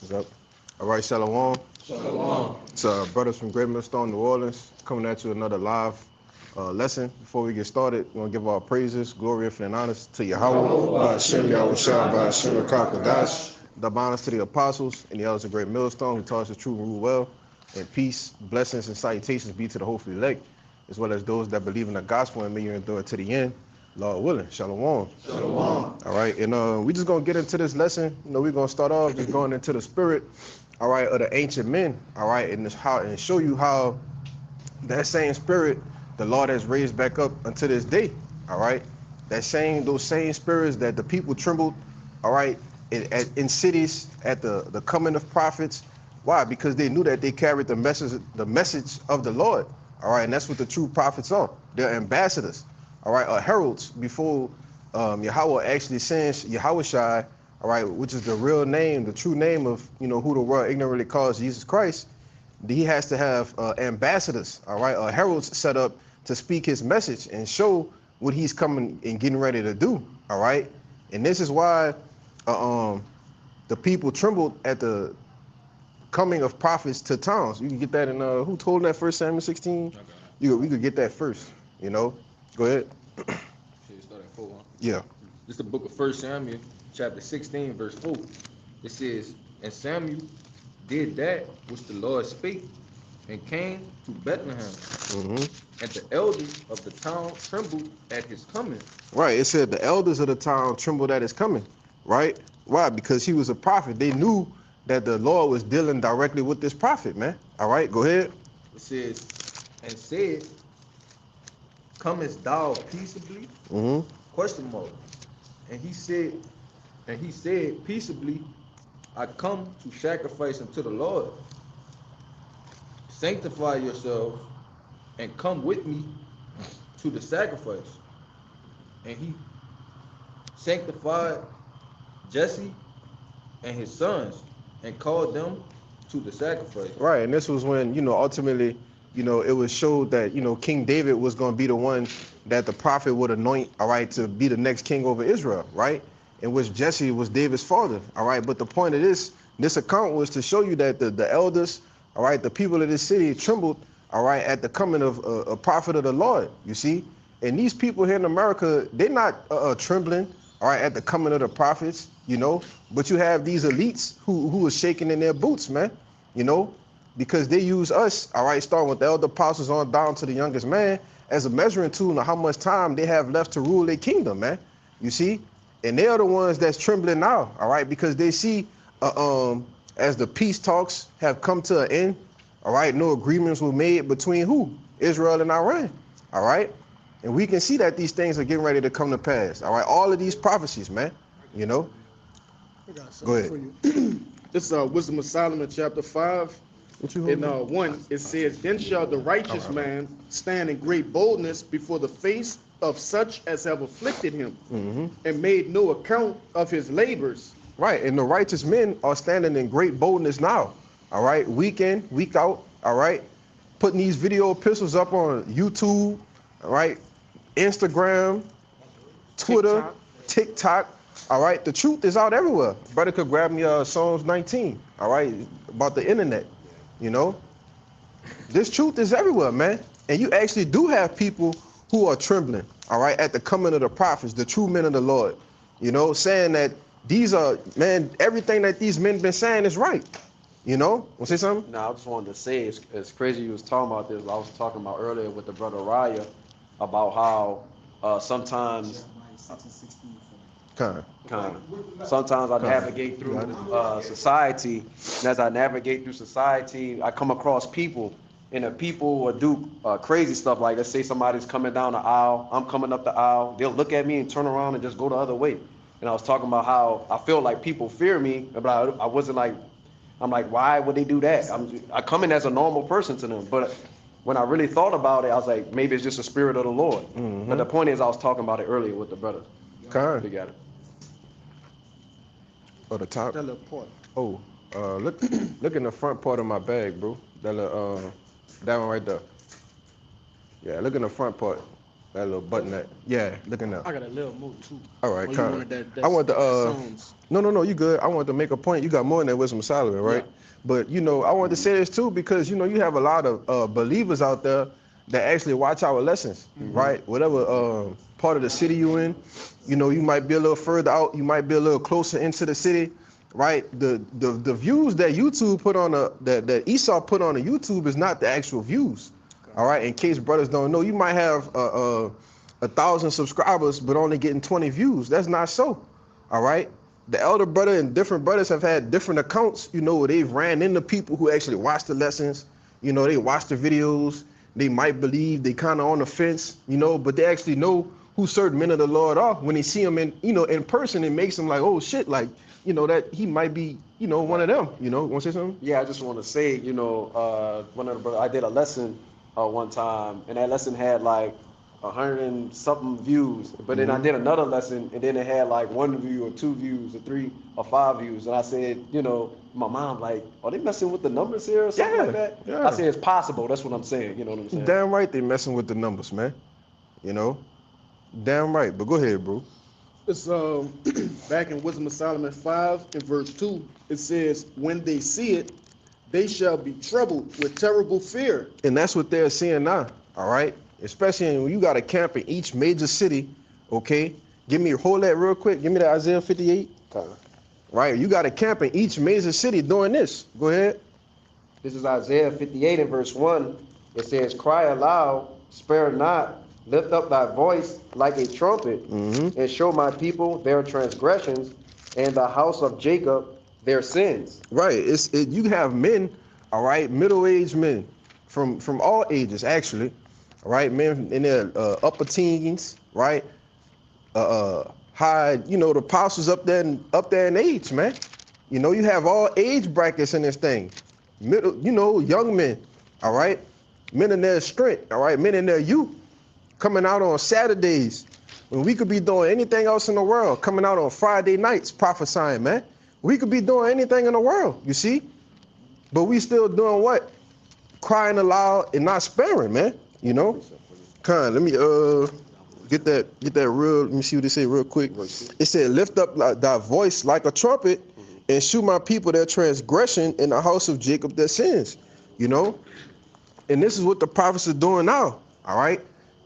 What's up? All right, Shalom. Shalom. It's brothers from Great Millstone, New Orleans, coming at you another live lesson. Before we get started, we want to give our praises, glory, and honors to Yahweh, Hashem, Yahweh Shah, Hashem, Rakakadash, the honors to the apostles and the elders of Great Millstone who taught us the truth and rule well. And peace, blessings, and salutations be to the hopefully elect, as well as those that believe in the gospel and may you endure to the end. Lord willing, shalom. Shalom. All right, and we just gonna get into this lesson. We're gonna start off just going into the spirit, all right, of the ancient men, all right, and this how and show you how that same spirit the Lord has raised back up unto this day, all right. Those same spirits that the people trembled, all right, in cities at the coming of prophets. Why? Because they knew that they carried the message of the Lord, all right, and that's what the true prophets are. They're ambassadors. All right, heralds before Yahweh actually sends Yahweh Shai, all right, which is the real name, the true name of, who the world ignorantly calls Jesus Christ. He has to have ambassadors, all right, heralds set up to speak his message and show what he's coming and getting ready to do, all right? And this is why the people trembled at the coming of prophets to towns. You can get that in, who told that 1 Samuel 16? We could get that first, Go ahead. Should start at 4, huh? Yeah. This is the book of 1 Samuel, chapter 16, verse 4. It says, And Samuel did that which the Lord spake, and came to Bethlehem. And the elders of the town trembled at his coming. Right. It said the elders of the town trembled at his coming. Right? Why? Because he was a prophet. They knew that the Lord was dealing directly with this prophet, man. All right, go ahead. It says, and said, Comest thou peaceably? Question mark. And he said, peaceably, I come to sacrifice unto the Lord. Sanctify yourselves and come with me to the sacrifice. And he sanctified Jesse and his sons and called them to the sacrifice. Right, and this was when, ultimately, it was showed that, King David was going to be the one that the prophet would anoint, all right, to be the next king over Israel, right? In which Jesse was David's father, all right? But the point of this account was to show you that the elders, all right, the people of this city trembled, all right, at the coming of a prophet of the Lord, you see? And these people here in America, they're not trembling, all right, at the coming of the prophets, but you have these elites who are shaking in their boots, man, because they use us, all right, starting with the elder apostles on down to the youngest man, as a measuring tool of how much time they have left to rule their kingdom, man. You see? And they are the ones that's trembling now, all right, because they see as the peace talks have come to an end, all right, no agreements were made between who? Israel and Iran, all right? And we can see that these things are getting ready to come to pass, all right? All of these prophecies, man, I got Go ahead. for you. This is Wisdom of Solomon, chapter 5. What you In 1, it says, Then shall the righteous man stand in great boldness before the face of such as have afflicted him, and made no account of his labors. Right, and the righteous men are standing in great boldness now, all right, week in, week out, all right, putting these video epistles up on YouTube, all right, Instagram, Twitter, TikTok, all right, the truth is out everywhere. Brother could grab me Psalms 19, all right, about the internet, This truth is everywhere, man, and you actually do have people who are trembling, all right, at the coming of the prophets, the true men of the Lord, saying that these are, man, everything that these men been saying is right. Want to say something? No, I just wanted to say, it's crazy you was talking about this. I was talking about earlier with the brother Raya about how sometimes sometimes I navigate through society, and as I navigate through society, I come across people, and the people will do crazy stuff. Like, let's say somebody's coming down the aisle, I'm coming up the aisle, they'll look at me and turn around and just go the other way. And I was talking about how I feel like people fear me, but I wasn't like, I'm like, why would they do that? I come in as a normal person to them, but when I really thought about it, I was like, maybe it's just the spirit of the Lord. But the point is, I was talking about it earlier with the brother. Con. You got it. Oh, the top. That little part. Oh, look in the front part of my bag, bro. That one right there. Yeah, look in the front part. That little button that. Yeah, looking up. I got a little more too. All right, Oh, you kind wanted that I want the sounds. no, you good. I want to make a point. You got more than that Wisdom of Solomon, right? Yeah. But I want to say this too because you have a lot of believers out there that actually watch our lessons, right? Whatever part of the city you in, you might be a little further out, you might be a little closer into the city, right? The views that YouTube put on that Esau put on the YouTube is not the actual views. All right, in case brothers don't know, you might have 1,000 subscribers, but only getting 20 views. That's not so. All right. The elder brother and different brothers have had different accounts, where they've ran into people who actually watch the lessons. They watch the videos. They might believe they kind of on the fence, but they actually know who certain men of the Lord are. When they see them in person, it makes them like, oh shit, like, that he might be, one of them. Want to say something? Yeah, I just want to say, one of the brothers, I did a lesson one time, and that lesson had like 100 and something views. But then I did another lesson, and then it had like 1 view or 2 views or 3 or 5 views. And I said, my mom like, are they messing with the numbers here or something like that? Yeah. I said it's possible. That's what I'm saying. You know what I'm saying? Damn right they messing with the numbers, man. Damn right. But go ahead, bro. It's back in Wisdom of Solomon 5 and verse 2. It says, when they see it, they shall be troubled with terrible fear. And that's what they're seeing now. All right. Especially when you got a camp in each major city. Okay. Hold that real quick. Give me that Isaiah 58. Right. You got a camp in each major city doing this. Go ahead. This is Isaiah 58 and verse 1. It says, cry aloud, spare not, lift up thy voice like a trumpet, and show my people their transgressions, and the house of Jacob their sins. Right. You have men, all right, middle-aged men from all ages, actually. All right, men in their upper teens, right? High, the apostles up there in age, man. You have all age brackets in this thing. Middle, young men, all right? Men in their strength, all right? Men in their youth, coming out on Saturdays when we could be doing anything else in the world, coming out on Friday nights prophesying, man. We could be doing anything in the world, you see? But we still doing what? Crying aloud and not sparing, man. Let me get that real, let me see what they say real quick. It said, lift up thy voice like a trumpet and shew my people their transgression in the house of Jacob their sins. And this is what the prophets are doing now, all right?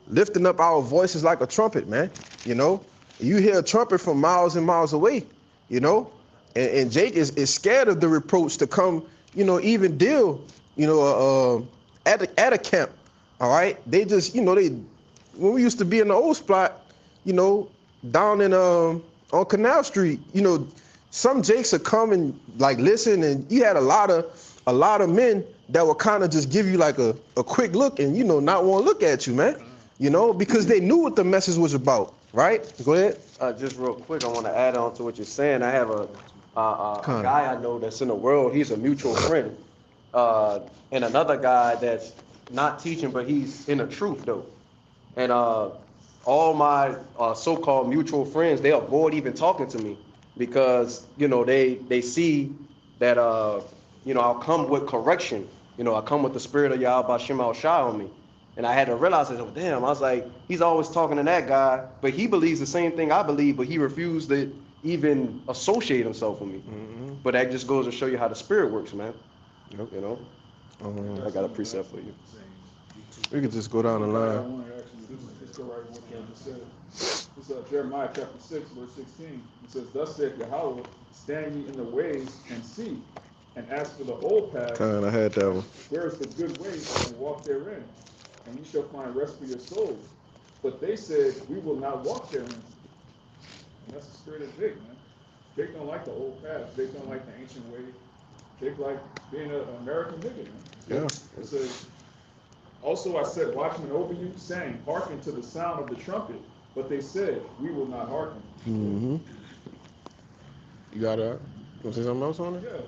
Lifting up our voices like a trumpet, man. You hear a trumpet from miles and miles away, and Jake is scared of the reproach to come, even deal, at a camp. All right. They just, when we used to be in the old spot, down in on Canal Street, some Jakes would come and like listen, and you had a lot of men that would kind of just give you like a quick look and not want to look at you, man. Because they knew what the message was about, right? Go ahead. Just real quick, I want to add on to what you're saying. I have a guy I know that's in the world. He's a mutual friend, and another guy that's not teaching, but he's in the truth though. And all my so-called mutual friends, they avoid even talking to me because they see that I'll come with correction. I come with the spirit of Yahweh Shem Al Shai on me. And I had to realize that, damn, I was like, he's always talking to that guy, but he believes the same thing I believe, but he refused to even associate himself with me. But that just goes to show you how the spirit works, man. Yep. I got a precept for you. We could just go down the line. I want to actually just go right with what you just said. This is Jeremiah chapter 6, verse 16. It says, thus saith Yahweh, stand ye in the ways and see, and ask for the old path. I had that one. Where is the good way, and walk therein, and ye shall find rest for your souls. But they said, we will not walk therein. And that's the spirit of Jake, man. Jake don't like the old path. Jake don't like the ancient way. Jake like being an American nigga, man. Yeah. It says, also I set watchmen over you, saying, hearken to the sound of the trumpet. But they said, we will not hearken. You got you want to say something else on it? Yeah.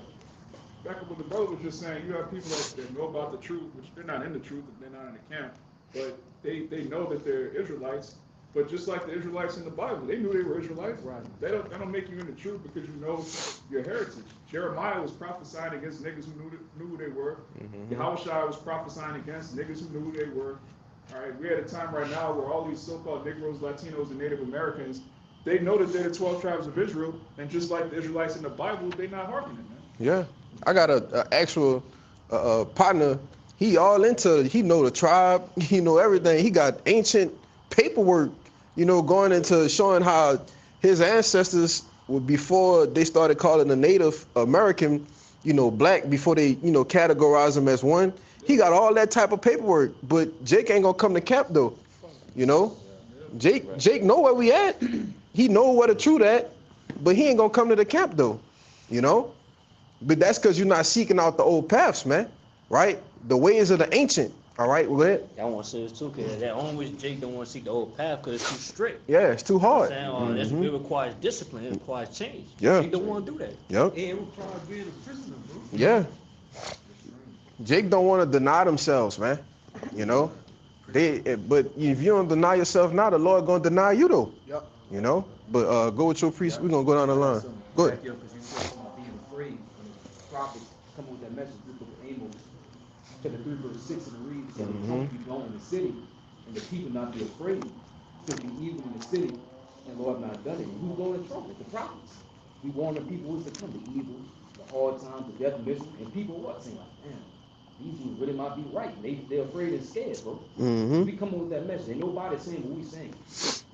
Back up what the brother was just saying, you have people that know about the truth, which they're not in the truth, they're not in the camp, but they know that they're Israelites. But just like the Israelites in the Bible, they knew they were Israelites. Right. That don't make you in the truth because you know your heritage. Jeremiah was prophesying against niggas who knew who they were. Yahushua was prophesying against niggas who knew who they were. All right, we're at a time right now where all these so-called Negroes, Latinos, and Native Americans, they know that they're the 12 tribes of Israel, and just like the Israelites in the Bible, they're not hearkening, man. Yeah, I got a actual partner. He all into. He know the tribe. He know everything. He got ancient paperwork. Going into showing how his ancestors were before they started calling the Native American, black before they categorize them as one. He got all that type of paperwork. But Jake ain't gonna come to camp though. Jake know where we at. He know where the truth at, but he ain't gonna come to the camp though. But that's because you're not seeking out the old paths, man. Right? The ways of the ancient. All right, go ahead. I want to say this too, because that only Jake don't want to seek the old path because it's too strict. Yeah, it's too hard. It requires discipline. It requires change. Yeah. Jake don't want to do that. Yep. It requires being a prisoner, bro. Yeah. Jake don't want to deny themselves, man. But if you don't deny yourself now, the Lord gonna deny you though. Yep. But go with your priest. We're gonna go down the line. Go ahead. Because you said about being afraid when the prophets come with that message through the book of Amos, chapter 3, verse 6, and it reads, "So the trumpet be blown in the city, and the people not be afraid. So be evil in the city, and Lord not done it." And who's blowing the trumpet? The prophets. We warn the people what's to come, the evil, the hard times, the death, mission, and people what? Saying like, damn, these dudes really might be right. They're afraid and scared, bro. We come up with that message. Ain't nobody saying what we saying.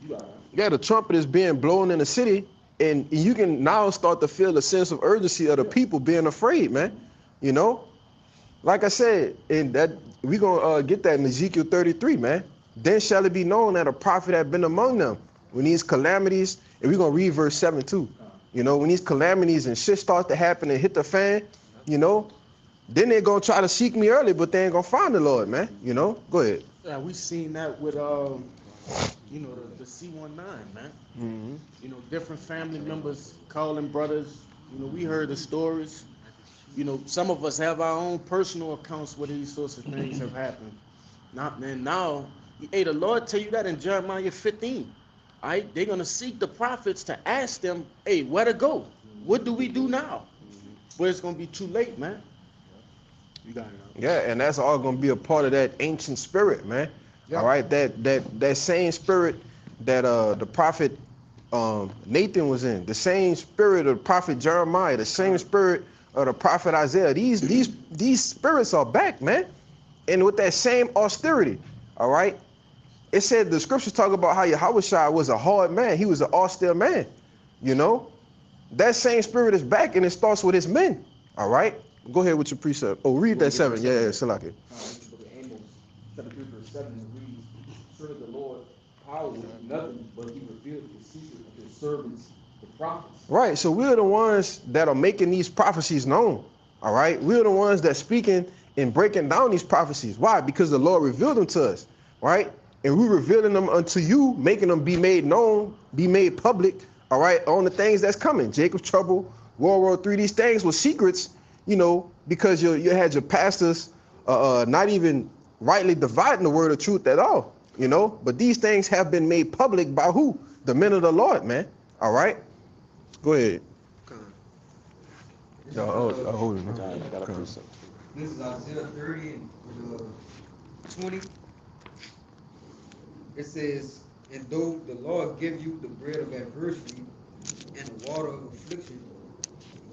You got it. Yeah, the trumpet is being blown in the city, and you can now start to feel the sense of urgency of the people being afraid, man. Like I said, and that we gonna get that in Ezekiel 33, man. Then shall it be known that a prophet had been among them when these calamities, and we're gonna read verse 7 too. When these calamities and shit start to happen and hit the fan, then they're gonna try to seek me early, but they ain't gonna find the Lord, man. Go ahead. Yeah, we seen that with the C19, man. Different family members calling brothers. We heard the stories. Some of us have our own personal accounts where these sorts of things have happened. Now, the Lord tell you that in Jeremiah 15. All right, they're gonna seek the prophets to ask them, hey, where to go? What do we do now? But it's gonna be too late, man. You got it. Yeah, and that's all gonna be a part of that ancient spirit, man. Yeah. All right, that same spirit that the prophet Nathan was in, the same spirit of the prophet Jeremiah, the same spirit of the prophet Isaiah. These spirits are back, man, and with that same austerity. All right, it said the scriptures talk about how Yahushua was a hard man. He was an austere man. That same spirit is back, and it starts with his men. All right, go ahead with your precept. Oh, read that 7. Yeah, Salaki. Amos, chapter 3, verse 7, it reads, "Surely the Lord power will do nothing, but he revealed the secret of his servants, the prophets." Right, so we're the ones that are making these prophecies known. All right, we're the ones that speaking and breaking down these prophecies. Why? Because the Lord revealed them to us, right? And we're revealing them unto you, making them be made known, be made public, all right, on the things that's coming. Jacob's trouble, World War III, these things were secrets, because you had your pastors not even rightly dividing the word of truth at all, But these things have been made public by who? The men of the Lord, man. All right? Go ahead. Hold it, man. I got a precept. This is Isaiah 30 and 20. It says, "And though the Lord give you the bread of adversity and the water of affliction,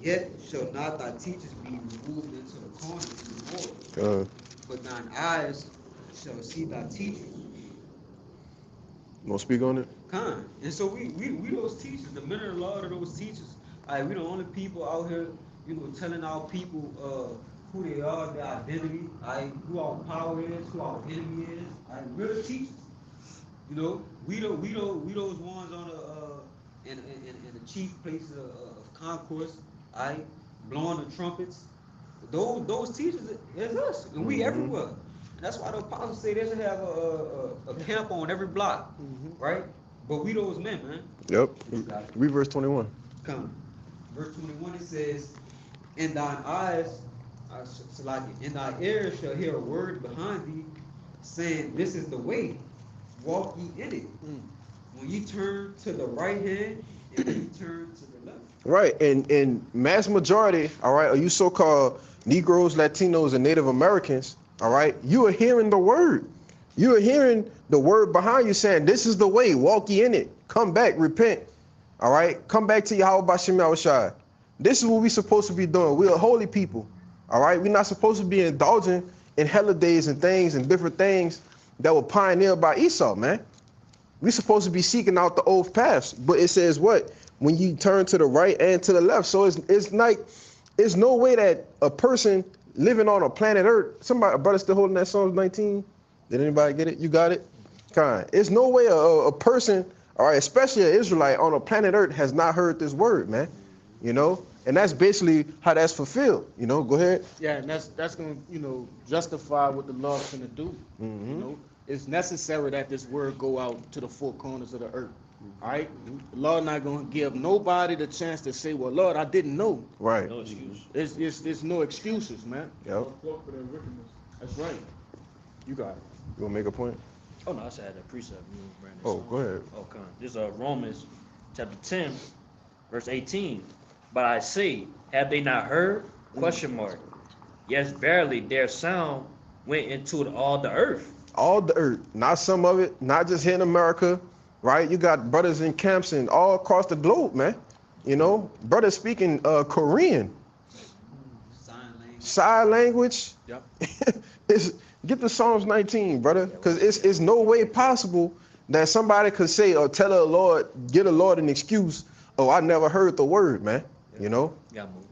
yet shall not thy teachers be removed into the corners of the water, but thine eyes shall see thy teachers." Want to speak on it? And so we those teachers, the men of the Lord are those teachers. We the only people out here, telling our people who they are, their identity, who our power is, who our enemy is. We're the teachers. We those ones on the in the chief places of concourse, blowing the trumpets. Those teachers is us, and we everywhere. And that's why the apostles say they should have a camp on every block, right? But we those men, man. Yep. Read verse 21. Come. Verse 21, it says, "In thine eyes, in thy ears shall hear a word behind thee, saying, This is the way, walk ye in it. When ye turn to the right hand, and when ye turn to the left." Right, and mass majority, all right, are you so-called Negroes, Latinos, and Native Americans, all right, you are hearing the word. You're hearing the word behind you saying, this is the way, walk ye in it. Come back, repent. All right? Come back to Yahweh Bashem Yahushua. This is what we're supposed to be doing. We're a holy people. All right? We're not supposed to be indulging in holidays and things and different things that were pioneered by Esau, man. We're supposed to be seeking out the old paths. But it says what? When you turn to the right and to the left. So it's like, it's no way that a person living on a planet Earth, somebody, a brother still holding that Psalms 19? Did anybody get it? You got it? Kind. It's no way a person, all right, especially an Israelite on a planet Earth has not heard this word, man. You know? And that's basically how that's fulfilled. You know, go ahead. Yeah, and that's gonna, justify what the Lord's gonna do. It's necessary that this word go out to the four corners of the earth. All right? The Lord not gonna give nobody the chance to say, well, Lord, I didn't know. Right. No excuse. It's no excuses, man. Yep. Cloak for their wickedness. That's right. You got it. You want to make a point? Oh no, I said I had a precept. Brandon. Oh, go ahead. Okay. This is Romans chapter 10, verse 18. But I say, have they not heard? Question mark. Yes, verily, their sound went into all the earth. All the earth, not some of it, not just here in America, right? You got brothers in camps and all across the globe, man. You know, brothers speaking Korean. Sign language. Yep. Get the Psalms 19, brother, because it's no way possible that somebody could say or tell the Lord, get the Lord an excuse, oh, I never heard the word, man. You know? Got moved.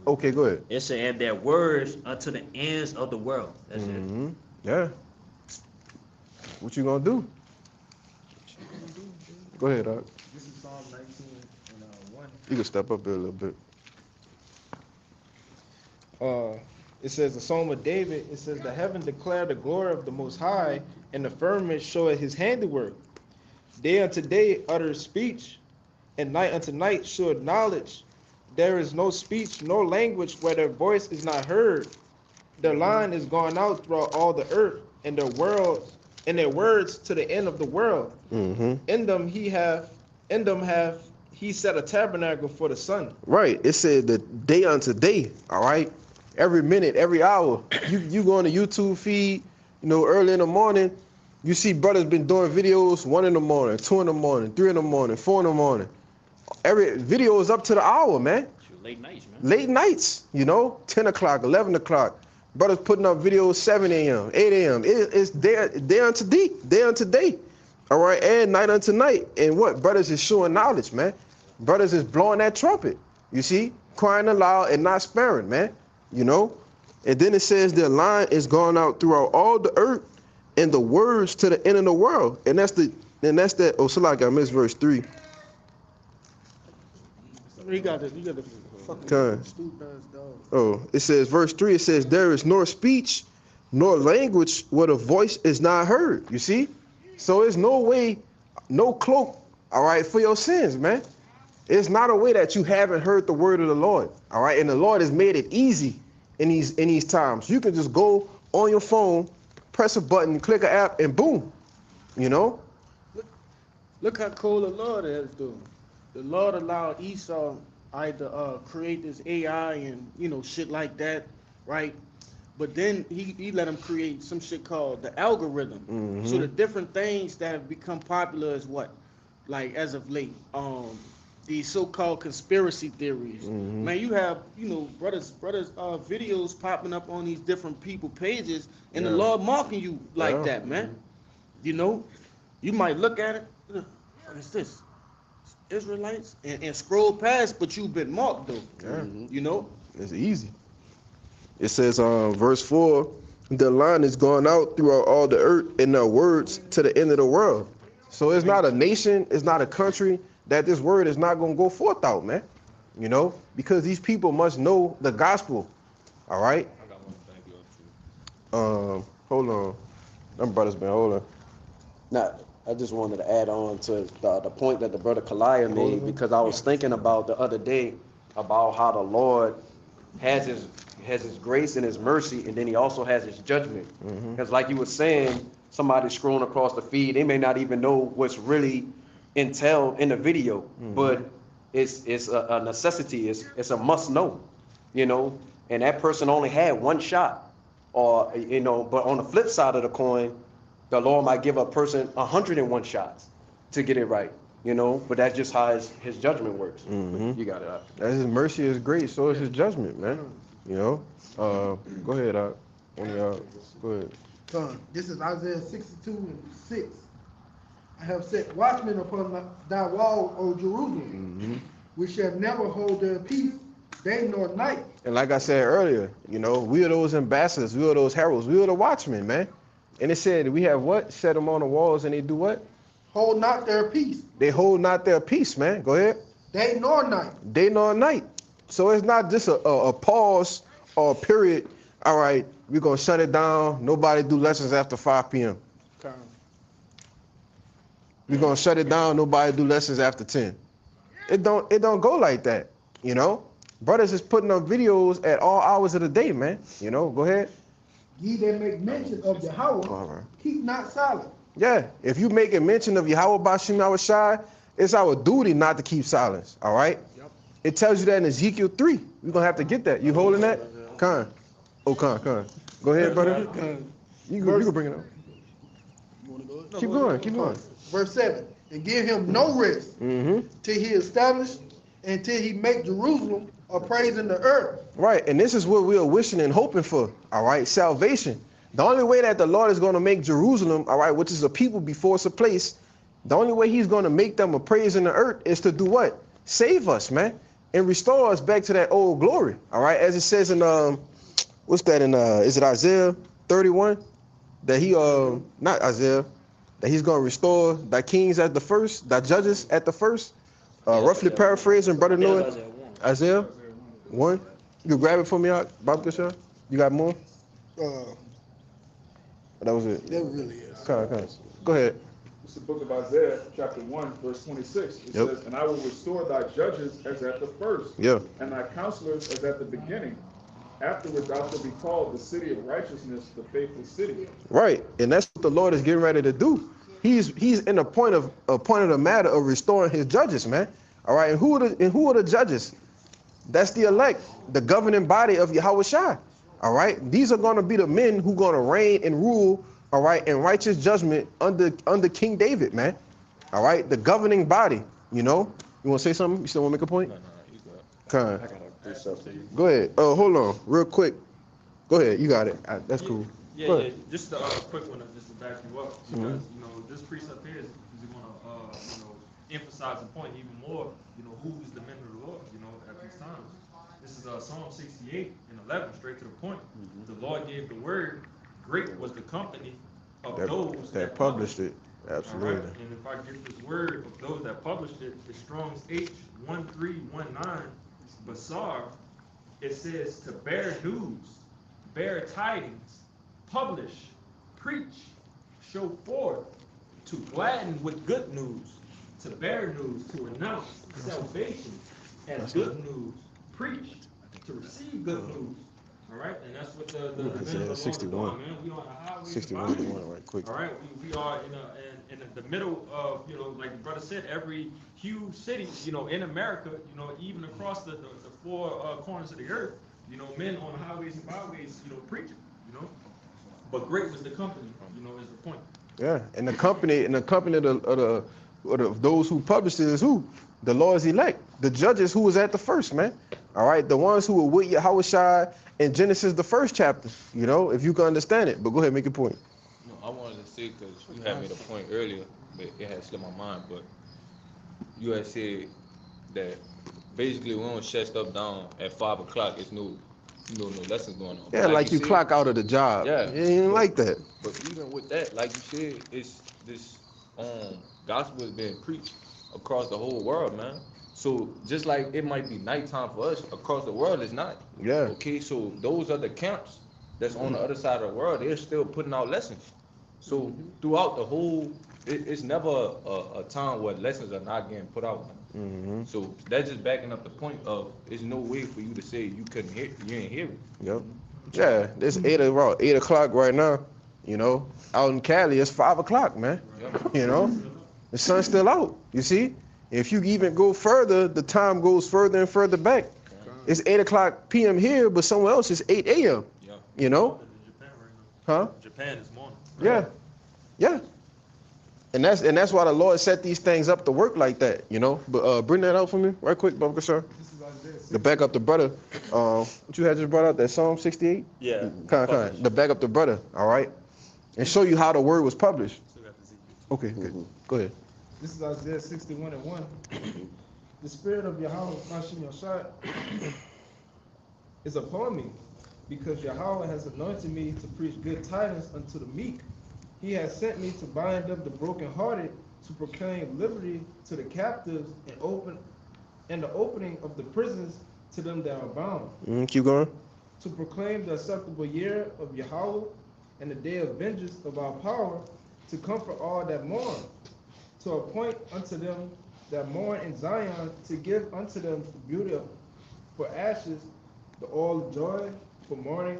Okay, go ahead. It said, and their words unto the ends of the world. That's it. Yeah. What you gonna do? Go ahead, Doc. This is Psalm 19 and 1. You can step up there a little bit. It says the Psalm of David, it says the heaven declare the glory of the Most High, and the firmament showeth his handiwork. Day unto day utters speech, and night unto night sheweth knowledge. There is no speech nor language where their voice is not heard. Their line is gone out throughout all the earth, and their words to the end of the world. In them have he set a tabernacle for the sun. Right. It said that day unto day, all right? Every minute, every hour. You go on the YouTube feed, early in the morning, you see brothers been doing videos 1 in the morning, 2 in the morning, 3 in the morning, 4 in the morning. Every video is up to the hour, man. Late nights, man. Late nights, 10 o'clock, 11 o'clock. Brothers putting up videos 7 a.m., 8 a.m. It's day unto day. All right, and night unto night. And what? Brothers is showing knowledge, man. Brothers is blowing that trumpet. You see? Crying aloud and not sparing, man. And then it says their line is gone out throughout all the earth and the words to the end of the world. And that's that. Oh, Salaki, I missed verse 3. You got the fucking Time. stupid ass dog. Oh, it says verse 3, it says there is nor speech nor language where the voice is not heard. You see? So there's no way, no cloak, all right, for your sins, man. It's not a way that you haven't heard the word of the Lord, all right? And the Lord has made it easy in these times. You can just go on your phone, press a button, click an app, and boom, Look how cool the Lord is doing. The Lord allowed Esau to create this AI and shit like that, right? But then he let him create some shit called the algorithm. So the different things that have become popular is what, like as of late, these so-called conspiracy theories. Man, you have brothers videos popping up on these different people pages, and the Lord marking you like that, man. You might look at it. What is this? Israelites and scroll past, but you've been marked though. It's easy. It says verse 4, the line is going out throughout all the earth and their words to the end of the world. So it's not a nation, it's not a country that this word is not going to go forth out, man. Because these people must know the gospel. All right? I got one thing Hold on. Them brothers been holding. Now, I just wanted to add on to the point that the brother Kalaya made, because I was thinking about the other day about how the Lord has his grace and his mercy, and then he also has his judgment. Because like you were saying, somebody scrolling across the feed, they may not even know what's really entailed in the video, but it's a necessity, it's a must know, and that person only had one shot, or but on the flip side of the coin, The Lord might give a person 101 shots to get it right, you know, but that's just how his judgment works. You got it out. As his mercy is great, so is his judgment, man. You know? Go ahead, one of y'all. Go ahead. This is Isaiah 62:6. I have set watchmen upon thy wall, O Jerusalem, which shall never hold their peace, day nor night. And like I said earlier, you know, we are those ambassadors, we are those heralds, we are the watchmen, man. And it said we have what? Set them on the walls and they do what? Hold not their peace. They hold not their peace, man. Go ahead. Day nor night. Day nor night. So it's not just a pause or a period. All right, we're going to shut it down. Nobody do lessons after 5 p.m. We're going to shut it down. Nobody do lessons after 10. It don't go like that, you know? Brothers is putting up videos at all hours of the day, man. You know, go ahead. Ye that make mention of Yahweh, keep not silent. Yeah, if you make a mention of Yahweh Bashim Yahushai, it's our duty not to keep silence, all right? Yep. It tells you that in Ezekiel 3. We're going to have to get that. You holding that? Khan. Oh, Khan. Go ahead, brother. You can bring it up. Keep going. Verse 7. And give him no rest till he establish and till he make Jerusalem a praise in the earth. Right, and this is what we are wishing and hoping for, all right? Salvation. The only way that the Lord is going to make Jerusalem, all right, which is a people before it's a place, the only way he's going to make them a praise in the earth is to do what? Save us, man, and restore us back to that old glory, all right? As it says in, what's that in, is it Isaiah 31? That he, not Isaiah, that he's going to restore thy kings at the first, thy judges at the first. Roughly paraphrasing, Brother Noah. Isaiah 1. You grab it for me out, Bob Gusha? You got more? That was it. That really is. Go ahead. It's the book of Isaiah, chapter 1, verse 26. It says, and I will restore thy judges as at the first, and thy counselors as at the beginning. Afterward thou shalt be called the city of righteousness, the faithful city. Right, and that's what the Lord is getting ready to do. He's in a point of the matter of restoring his judges, man. All right, and who are the judges? That's the elect, the governing body of Yahushua. All right, these are going to be the men who are going to reign and rule, all right, in righteous judgment under King David, man. All right, the governing body. You know, you want to say something? You still want to make a point? No, you got it. Go ahead. Oh, hold on, real quick. Go ahead. You got it. That's cool. Yeah. Just a quick one, just to back you up, because you know this precept here is going to emphasize the point even more. You know, who is the men of the Lord? You know, at these times. This is Psalm 68 and 11, straight to the point. The Lord gave the word. Great was the company of those that published it. Absolutely. Right? And if I get this word of those that published it, the Strong's H1319, Basar, it says to bear news, bear tidings, publish, preach, show forth, to gladden with good news, to bear news, to announce salvation, and good news, preach, to receive good news. All right, and that's what the men of the Lord 61. doing, man. We on the highway. 61 right quick. All right, we are in the middle of, you know, like the brother said, every huge city, you know, in America, you know, even across the four corners of the earth, you know, men on the highways and byways, you know, preaching, you know. But great was the company, you know, is the point. Yeah, and the company of those who published it is who? The Lord's elect, the judges who was at the first, man. All right, the ones who were with Yahushua in Genesis, the first chapter, you know, if you can understand it. But go ahead, make your point. No, I wanted to say, because you had made a point earlier, but it had slipped my mind, but you had said that basically we don't shut stuff down at 5 o'clock. It's no lessons going on. Yeah, like you said, clock out of the job. Yeah. It ain't like that. But even with that, like you said, it's this gospel is being preached across the whole world, man. So just like it might be nighttime for us, across the world it's not. Yeah. Okay, so those are the camps that's on the other side of the world. They're still putting out lessons. So throughout the whole, it's never a time where lessons are not getting put out. So that's just backing up the point of there's no way for you to say you couldn't hear, you didn't hear it. Yep. Yeah, it's 8 o'clock right now. You know, out in Cali it's 5 o'clock, man. Yep. You know, the sun's still out. You see, if you even go further, the time goes further and further back. It's 8 o'clock p.m. here, but somewhere else it's 8 a.m. Yeah. You know? Japan right now. Huh? Japan is morning. Yeah. Yeah. And that's why the Lord set these things up to work like that, you know. But bring that out for me right quick, Bubba Sir. To back up the brother. What you had just brought out, that Psalm 68? Yeah. Kind. To back up the brother, all right? And show you how the word was published. Okay, good. Go ahead. This is Isaiah 61:1. The spirit of Yahweh, Hashem Yashai, is upon me, because Yahweh has anointed me to preach good tidings unto the meek. He has sent me to bind up the brokenhearted, to proclaim liberty to the captives, and the opening of the prisons to them that are bound. Keep going. To proclaim the acceptable year of Yahweh and the day of vengeance of our power, to comfort all that mourn, to appoint unto them that mourn in Zion, to give unto them beauty for ashes, the oil of joy for mourning,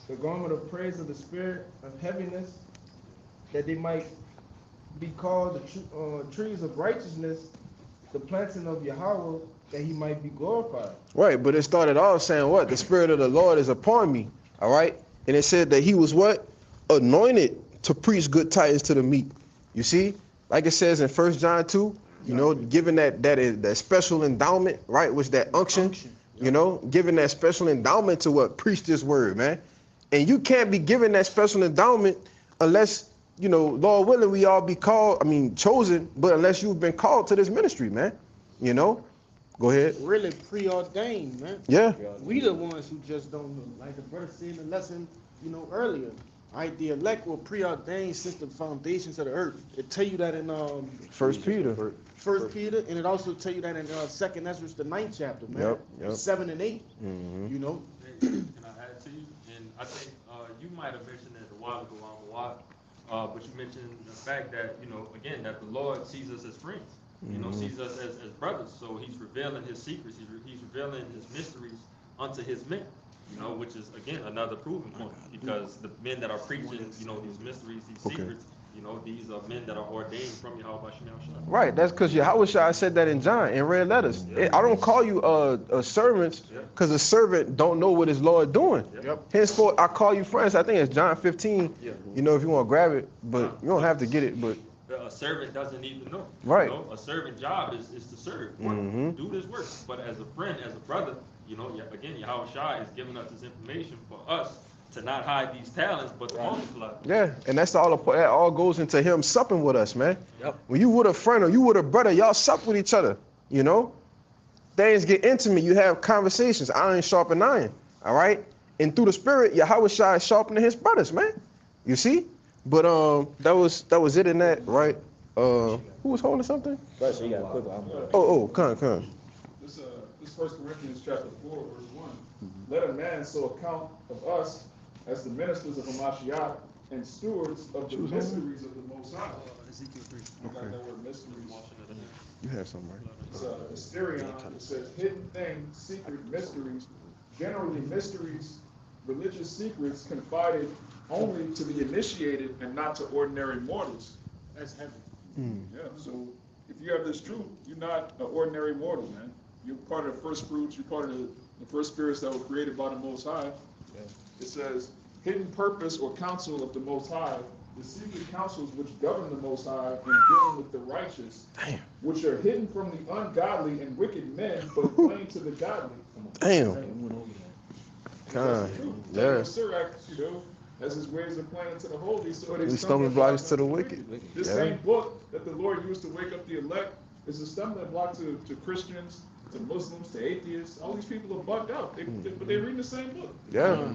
the garment of praise of the spirit of heaviness, that they might be called the trees of righteousness, the planting of Yahweh, that he might be glorified. Right, but it started off saying what? The spirit of the Lord is upon me, all right? And it said that he was what? Anointed to preach good tidings to the meek. You see? Like it says in 1 John 2, you know, given that special endowment, right? Which that unction, you know, giving that special endowment to what? Preach this word, man. And you can't be given that special endowment unless, you know, Lord willing, we all be chosen, but unless you've been called to this ministry, man. You know? Go ahead. Really preordained, man. Yeah. We the ones who just don't know. Like the brother said in the lesson, you know, earlier. Right, the elect were preordained since the foundations of the earth. It tell you that in First Peter, and it also tell you that in 2nd Ezra, the 9th chapter, man. Yep. 7 and 8. You know. Can I add to you? And I think you might have mentioned it a while ago, but you mentioned the fact that, you know, again, that the Lord sees us as friends. You know, sees us as brothers. So he's revealing his secrets. He's revealing his mysteries unto his men. You know, which is, again, another proving point, because the men that are preaching, you know, these mysteries, these secrets, you know, these are men that are ordained from Yahweh Shemel. Right, that's because Yahweh said that in John, in red letters. I don't call you servants, because a servant don't know what his Lord doing. Henceforth, I call you friends. I think it's John 15, you know, if you want to grab it, but you don't have to get it, but a servant doesn't even know. Right. You know, a servant job is to serve, do this work. But as a friend, as a brother, you know, again, Yahweh Shai is giving us this information for us to not hide these talents, but to multiply. Yeah, and that all goes into him supping with us, man. Yep. When you with a friend or you with a brother, y'all sup with each other, you know? Things get intimate, you have conversations, iron sharpen iron, all right? And through the spirit, Yahweh Shai is sharpening his brothers, man. You see? But that was it in that, right? Who was holding something? Right, so you got a quick one. Come. This 1 Corinthians chapter 4, verse 1. Let a man so account of us as the ministers of Hamashiach and stewards of the mysteries of the Most High. Ezekiel 3. You got that word mysteries. You have something, right? It's Asterion. It says hidden things, secret mysteries. Generally mysteries, religious secrets confided only to the initiated and not to ordinary mortals. That's heavy. Yeah, so if you have this truth, you're not an ordinary mortal, man. You're part of the first fruits, you're part of the first spirits that were created by the Most High. Yeah. It says, hidden purpose or counsel of the Most High, the secret counsels which govern the Most High in dealing with the righteous, which are hidden from the ungodly and wicked men, but plain to the godly. Sirach, you know, as his ways are plain to the holy, so they stumbling blocks to the wicked. This same book that the Lord used to wake up the elect is a stumbling block to Christians, to Muslims, to atheists. All these people are bugged out, but they read the same book. Yeah.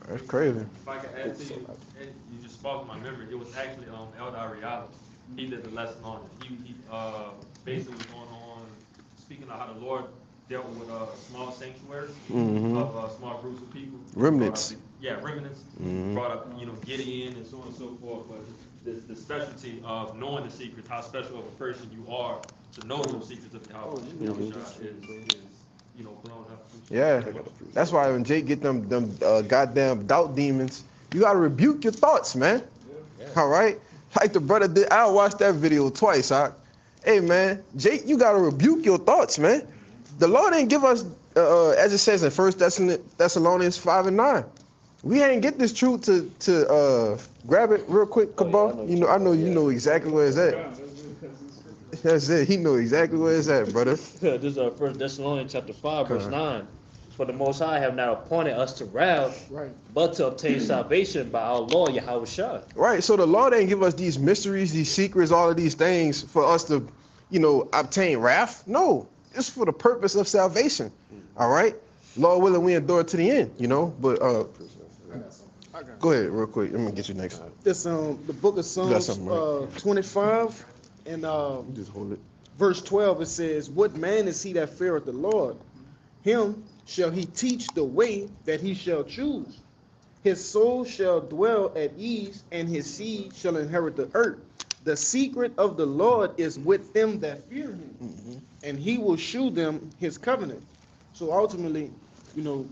That's crazy. If I could add to you, and you just sparked my memory, it was actually Elder Ariala. He did the lesson on it. He basically was going on speaking of how the Lord dealt with small sanctuaries of small groups of people. Remnants. Remnants. Brought up, you know, Gideon and so on and so forth. But the specialty of knowing the secrets, how special of a person you are to know those secrets of Yahweh is, you know, blown up. Yeah, that's why when Jake get them goddamn doubt demons, you gotta rebuke your thoughts, man. All right, like the brother did. I watched that video twice. Hey man, Jake, you gotta rebuke your thoughts, man. The Lord didn't give us, as it says in 1 Thessalonians 5 and 9. We ain't get this truth to grab it real quick, Cabal. I know you know exactly where it's at. That's it. He know exactly where it's at, brother. This is 1 Thessalonians chapter 5, verse 9. For the Most High have not appointed us to wrath, but to obtain salvation by our Lord Yahweh Shai. Right. So the Lord ain't give us these mysteries, these secrets, all of these things for us to, obtain wrath. No, it's for the purpose of salvation. All right. Lord willing, we endure to the end. But go ahead, real quick. Let me get you next. This the book of Psalms 25 and just hold it. Verse 12. It says, "What man is he that feareth the Lord? Him shall he teach the way that he shall choose. His soul shall dwell at ease, and his seed shall inherit the earth. The secret of the Lord is with them that fear him, and he will shew them his covenant." So ultimately,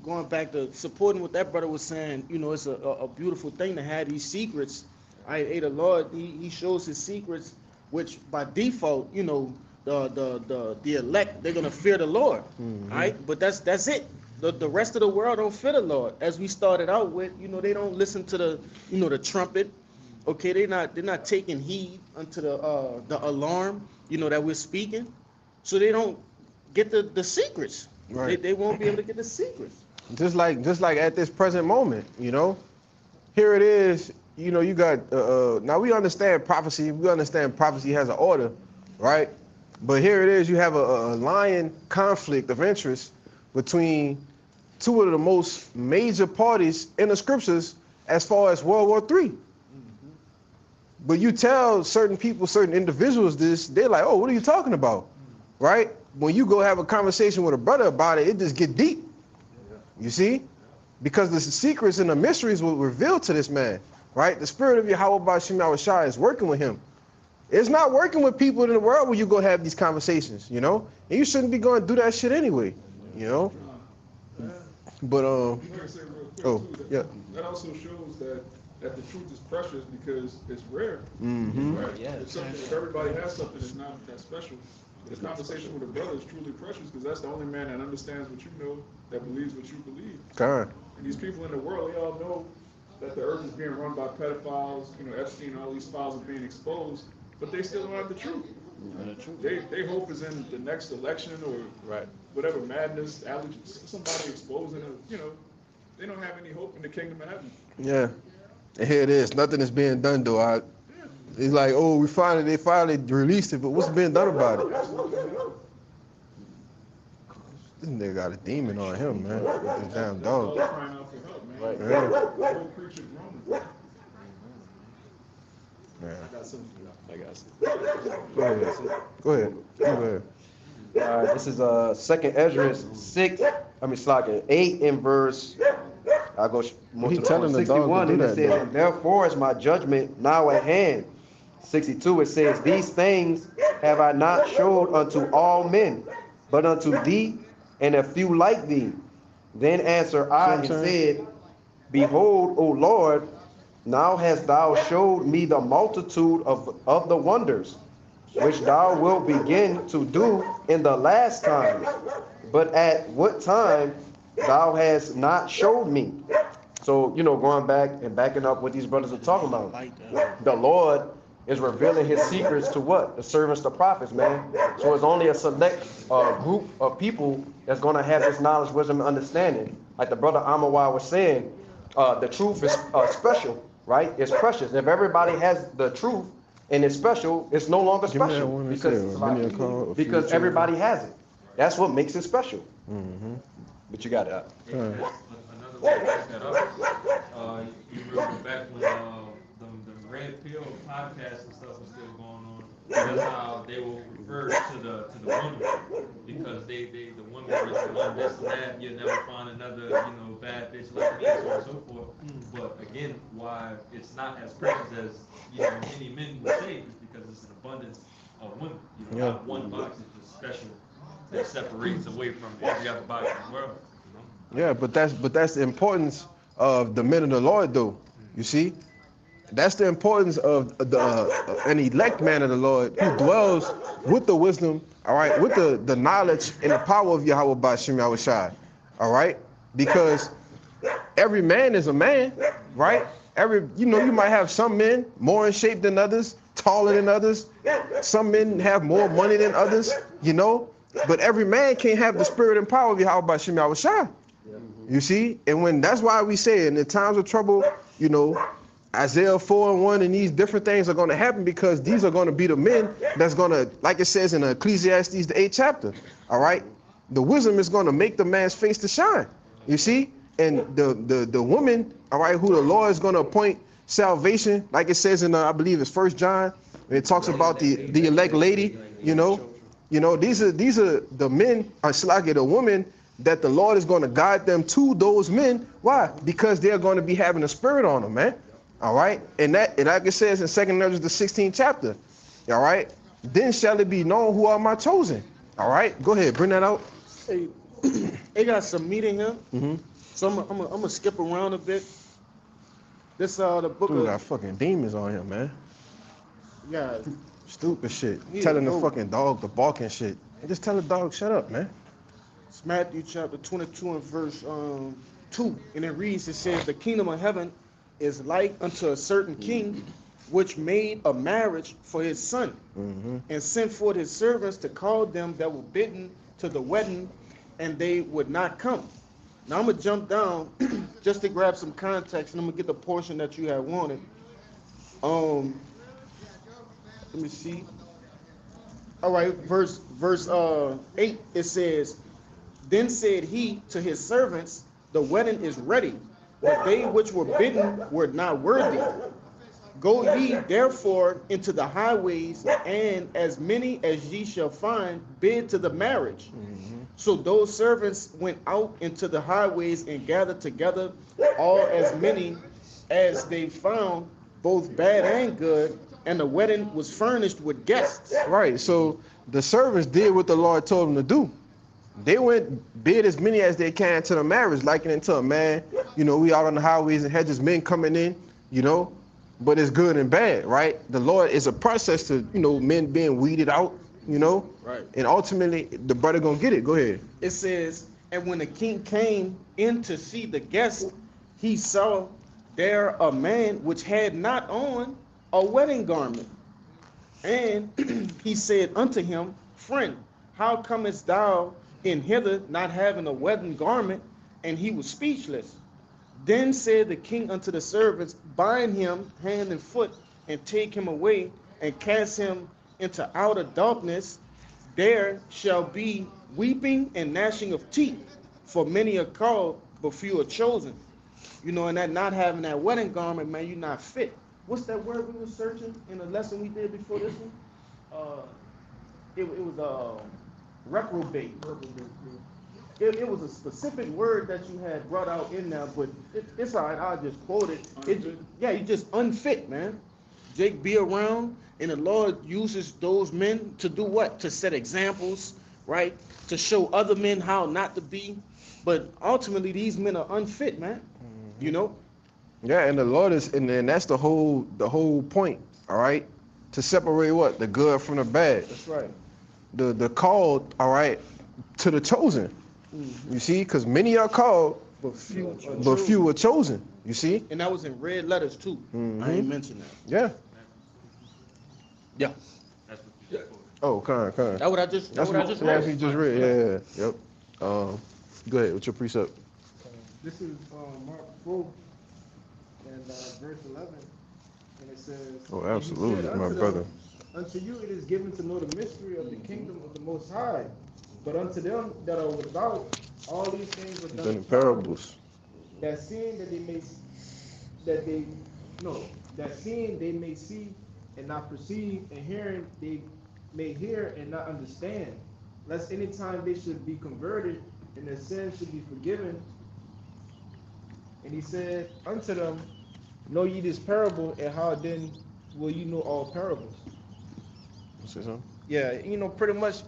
going back to supporting what that brother was saying, it's a beautiful thing to have these secrets. The Lord, he shows his secrets, which by default, the elect, they're gonna fear the Lord. Right? But that's it. The rest of the world don't fear the Lord. As we started out with, they don't listen to the trumpet. Okay, they're not taking heed unto the alarm, that we're speaking. So they don't get the secrets. Right. They won't be able to get the secrets. Just like at this present moment, here it is. You got now we understand prophecy. We understand prophecy has an order, right? But here it is. You have a lying conflict of interest between two of the most major parties in the scriptures as far as World War III. But you tell certain people, certain individuals this, they're like, "Oh, what are you talking about?" Right? When you go have a conversation with a brother about it, it just get deep. You see? Because the secrets and the mysteries were revealed to this man, right? The spirit of Yahweh Ba'Shem Yahweh Shai is working with him. It's not working with people in the world when you go have these conversations, And you shouldn't be going to do that shit anyway, But that also shows that the truth is precious because it's rare. Right? Yeah. If everybody has something, it's not that special. This conversation with a brother is truly precious because that's the only man that understands what you know, that believes what you believe. God. And these people in the world, they all know that the earth is being run by pedophiles. Epstein, all these files are being exposed, but they still don't have the truth. They hope is in the next election or whatever madness, allergies, somebody exposing them. They don't have any hope in the kingdom of heaven. Yeah, and here it is. Nothing is being done though. It's like, oh, they finally released it, but what's being done about it? This nigga got a demon on him, man. With this damn dog. Crying out for help, man. Right. Man. I got some. Go ahead. All right, this is 2nd Ezra 8 in verse. I'll go more to the 61, and it says, "And therefore is my judgment now at hand." 62, it says, "These things have I not showed unto all men, but unto thee and a few like thee. Then answered I and said, Behold, O Lord, now hast thou showed me the multitude of the wonders, which thou wilt begin to do in the last time. But at what time thou hast not showed me." So, going back and backing up what these brothers are talking about. The Lord is revealing his secrets to what? The servants, the prophets, man. So it's only a select group of people that's going to have this knowledge, wisdom, and understanding. Like the brother Amawai was saying, the truth is special, right? It's precious. If everybody has the truth and it's special, it's no longer special because everybody has it. That's what makes it special. But you got it. Another way to back that up, you remember back when the red pill podcasts and stuff was still going on. That's how they will refer to the women, because the women were doing this and that. You'll never find another bad bitch like me, so on and so forth. But again, why it's not as precious as many men would say is because it's an abundance of women. Not one box is just special that separates away from every other box in the world. Yeah, but that's the importance of the men of the Lord, though. You see, that's the importance of an elect man of the Lord who dwells with the wisdom, all right, with the knowledge and the power of Yahweh Ba'Shem Yahweh Shai, all right, because every man is a man, right? You might have some men more in shape than others, taller than others. Some men have more money than others, but every man can't have the spirit and power of Yahweh Shem Yahushua. You see? And that's why we say in the times of trouble, Isaiah 4:1 and these different things are going to happen, because these are going to be the men that's going to, like it says in Ecclesiastes, the 8th chapter, all right? The wisdom is going to make the man's face to shine, you see? And the woman, all right, who the Lord is going to appoint salvation, like it says in, I believe it's 1 John, it talks about the elect lady, these are the men, like the woman, that the Lord is going to guide them to those men. Why? Because they're going to be having a spirit on them, man. All right, and like it says in 2 Ezra the 16th chapter, all right, then shall it be known who are my chosen. All right, go ahead, bring that out. Hey, they got some meat in here, so I'm gonna skip around a bit. This the book Dude, of got fucking demons on here, man. yeah, Stupid shit. Yeah, Telling the no. fucking dog to bark and shit. And just tell the dog, shut up, man. it's Matthew chapter 22 and verse 2, and it reads, it says, the kingdom of heaven is like unto a certain king, which made a marriage for his son, and sent forth his servants to call them that were bidden to the wedding, and they would not come. Now I'm gonna jump down just to grab some context, and I'm gonna get the portion that you had wanted. Let me see. All right, verse 8, it says, then said he to his servants, the wedding is ready, but they which were bidden were not worthy. Go ye therefore into the highways, and as many as ye shall find, bid to the marriage. So those servants went out into the highways and gathered together all as many as they found, both bad and good, and the wedding was furnished with guests. Right, so the servants did what the Lord told them to do. They went bid as many as they can to the marriage, likening it to a man. We out on the highways and hedges, men coming in, but it's good and bad, right? The Lord is a process to, men being weeded out, Right. and ultimately the brother gonna get it. Go ahead. It says, and when the king came in to see the guests, he saw there a man which had not on a wedding garment. And he said unto him, friend, how comest thou in hither not having a wedding garment? And he was speechless. Then said the king unto the servants, bind him hand and foot, and take him away, and cast him into outer darkness. There shall be weeping and gnashing of teeth, for many are called, but few are chosen. And that not having that wedding garment, man, you're not fit. What's that word we were searching in the lesson we did before this one? It was reprobate. It was a specific word that you had brought out in there, but it's all right. I'll just quote it. You're just unfit, man. Jake, be around, and the Lord uses those men to do what? To set examples, right? To show other men how not to be. But ultimately, these men are unfit, man. Yeah, and the Lord is, and that's the whole point, all right? To separate what? The good from the bad. That's right. The called, all right, to the chosen. You see, because many are called, But few are chosen. You see? And that was in red letters too. I ain't mentioned that. Yeah. Yeah. That's what you just quoted. Oh, kind. That's what I just That's what you just read. Yeah. Yep. Go ahead with your precept. This is Mark 4 and verse 11, and it says, Oh, "And he absolutely, said my unto brother. them, unto you it is given to know the mystery of the kingdom of the Most High, but unto them that are without, all these things are done Done in parables. that seeing they may see and not perceive, and hearing they may hear and not understand, lest any time they should be converted and their sins should be forgiven. And he said unto them, know ye this parable, and how then will you know all parables?" Say something? Yeah, pretty much,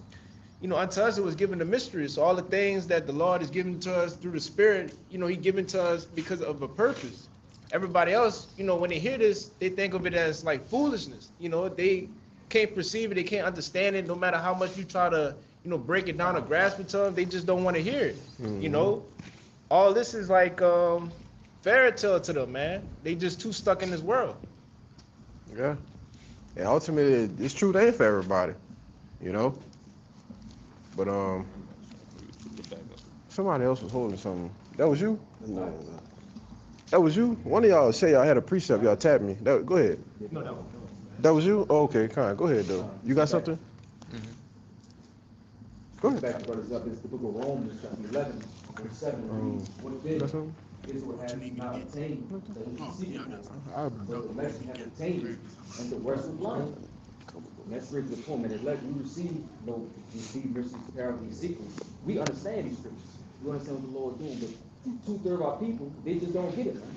unto us it was given the mystery. So all the things that the Lord is giving to us through the Spirit, He given to us because of a purpose. Everybody else, when they hear this, they think of it as like foolishness. They can't perceive it, they can't understand it, no matter how much you try to, break it down or grasp it to them, they just don't want to hear it. All this is like, fairy tale to them, man. They just too stuck in this world. Yeah. And ultimately, it's true. They ain't for everybody, you know. But somebody else was holding something. That was you? No. That was you? One of y'all say y'all had a precept. Y'all tapped me. Go ahead. No, no. That was you? Oh, okay, kind. Go ahead though. You got something? Go ahead. Back to brothers up, it's the book of Romans, chapter 11, verse 7. What You it got is, something? is what has not obtained, that we should seek it for. But the elect have obtained it, and the rest of blind. And that's really the point, that elect, we receive mercy, parity, sequence. We understand these scriptures. We understand what the Lord is doing, but 2/3 of our people, they just don't get it, man.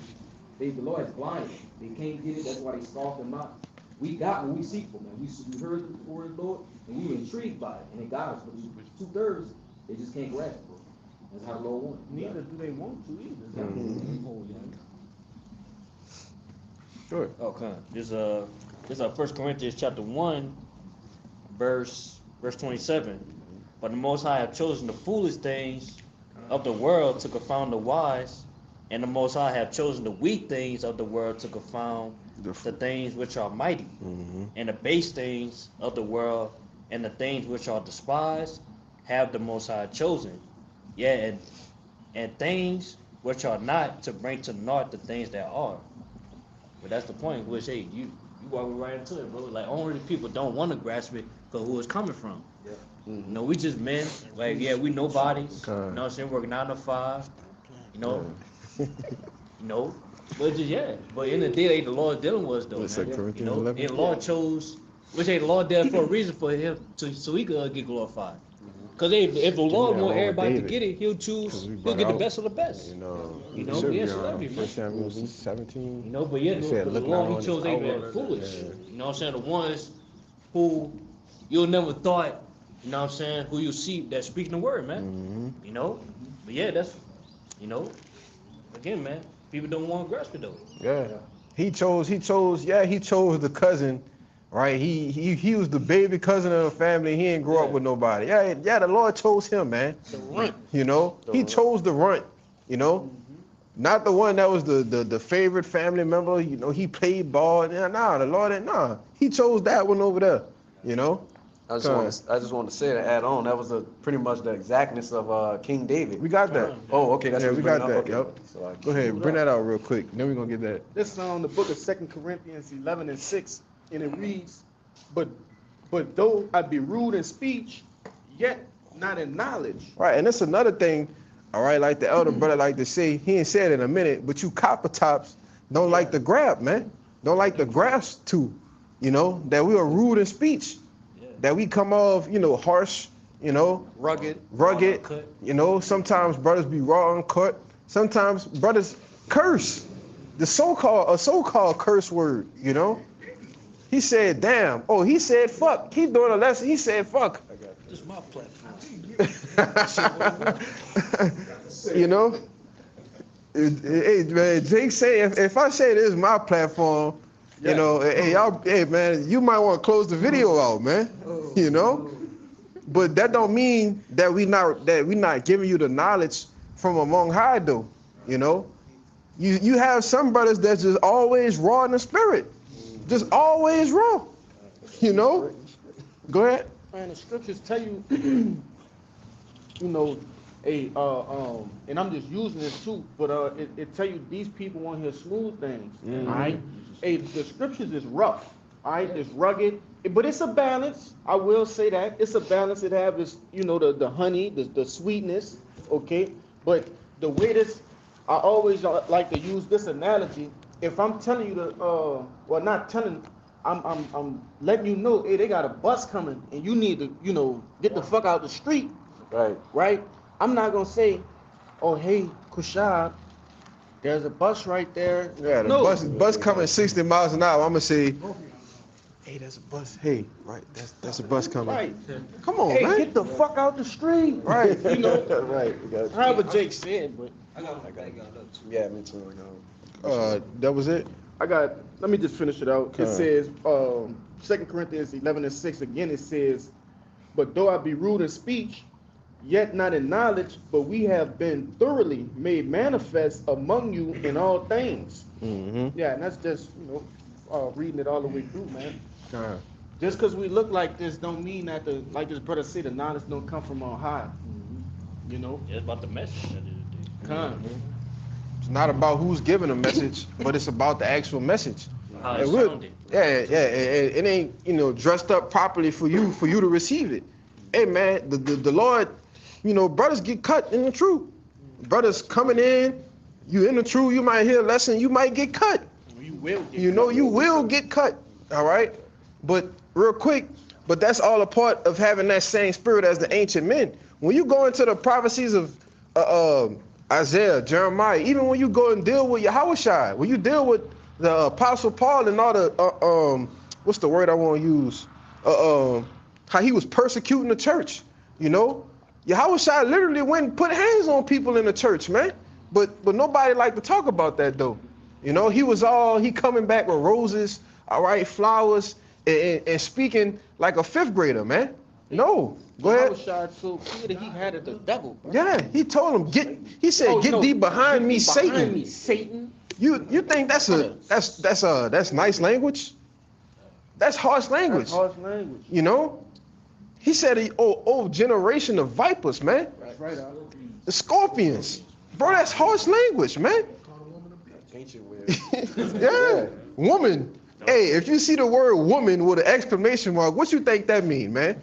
The Lord is blind. They can't get it, that's why they scoff and mock. We got what we seek for, man. We heard the word of the Lord, and we were intrigued by it, and it got us. But 2/3, they just can't grasp it. That's how the Lord wants. Neither do they want to either. Go ahead. Okay. This is 1 Corinthians chapter 1, verse 27. But the Most High have chosen the foolish things of the world to confound the wise, and the Most High have chosen the weak things of the world to confound the things which are mighty, and the base things of the world and the things which are despised have the Most High chosen. Yeah, and things which are not, to bring to naught the things that are. But that's the point. Which, hey, you walk right into it, bro. Like, only people don't want to grasp it because who it's coming from. You know, we just men. Like, yeah, we nobodies. You know what I'm saying? Working 9 to 5. You know. You know. But just, yeah. But in the day, like, the Lord dealing with us though. What's that, Man. Corinthians You know, 11? and the Lord chose, which ain't the Lord did for a reason for him so he could get glorified. Because if the Lord that want wrong with everybody to David. get it, he'll choose. 'Cause we He'll brought get the out, best of the best. You know, You it know, should yeah, be celebrity, on man. 1 Samuel 17. You know, but yeah, He said, the "Look Lord, not he on chose his Abraham outward." foolish. Yeah. You know what I'm saying? The ones who you'll never thought, you know what I'm saying, who you see that speaking the word, man. You know? But yeah, that's, you know, again, man, people don't want to grasp it though. Yeah. He chose the cousin, right? He was the baby cousin of the family. He didn't grow up with nobody. Yeah, the Lord chose him, man. The runt. You know? He chose the runt, you know? Not the one that was the favorite family member, you know, he played ball. Nah, the Lord ain't, nah. He chose that one over there, you know? I just want to say to add on, that was pretty much the exactness of King David. We got that. Oh, okay, that's Yeah, what we bringing got up. that, Okay. yep. So Go ahead, bring that out real quick. Then we're going to get that. This is on the book of 2 Corinthians 11 and 6, and it reads, But though I be rude in speech, yet not in knowledge. Right, and that's another thing, all right, like the elder brother like to say, he ain't said it in a minute, but you copper tops don't like to grab, man. Don't like to grasp to, you know, that we are rude in speech, that we come off, you know, harsh, you know, Rugged, you know, sometimes brothers be raw uncut, sometimes brothers curse, a so-called curse word, you know. He said, damn. Oh, he said, fuck. He doing a lesson. He said, fuck. This is my platform. You know? Hey, man, Jake say, if I say this is my platform, you know, hey, man, you might want to close the video out, man. You know? But that don't mean that we not giving you the knowledge from among high, though. You know? You have some brothers that's just always raw in the spirit. Just always raw, you know. Go ahead. Man, the scriptures tell you, you know, and I'm just using this too, but it tell you these people want to hear smooth things, all right? Hey, the scriptures is rough, all right? It's rugged, but it's a balance. I will say that it's a balance. It have this, you know, the honey, the sweetness, okay? But the way this, I always like to use this analogy. If I'm telling you well, not telling, I'm letting you know, hey, they got a bus coming, and you need to, you know, get the fuck out the street. Right? I'm not gonna say, oh, hey, Kushab, there's a bus right there. Yeah, the bus coming 60 miles an hour. I'm gonna say, hey, there's a bus. Hey, right, that's a bus coming. Right. Come on, Hey, man. get the fuck out the street. Right. You know. Right. However Jake said, but Yeah, me too. That was it. let me just finish it out. It Okay. says, 2 Corinthians 11 and 6, again it says, but though I be rude in speech, yet not in knowledge, but we have been thoroughly made manifest among you in all things. Mm-hmm. Yeah, and that's just, reading it all the way through, man. Con. Just because we look like this don't mean that like this brother said, the knowledge don't come from on high. You know? It's about the message at the end of the day. Con. It's not about who's giving a message, but it's about the actual message. How And it we're- sounded. Yeah, it ain't dressed up properly for you to receive it. Hey man, the Lord, brothers get cut in the truth. Brothers coming in, you in the truth, you might hear a lesson, you might get cut. You will get You will get cut. All right, but real quick, but that's all a part of having that same spirit as the ancient men. When you go into the prophecies of Isaiah, Jeremiah, even when you go and deal with Yahushua, when you deal with the Apostle Paul and all the what's the word I want to use? How he was persecuting the church. Yahushua literally went and put hands on people in the church, man. But nobody like to talk about that though. He coming back with roses, all right, flowers, and speaking like a fifth grader, man. No, go ahead. Yahushua so clear that he had it the devil. Bro. Yeah, he told him get thee behind me, Satan. Behind me, Satan. You think that's nice language? That's harsh language. That's harsh language. He said, oh generation of vipers, man. That's right. The scorpions. Bro, that's harsh language, man. Ancient weird. Yeah. Woman. Hey, if you see the word woman with an exclamation mark, what you think that mean, man?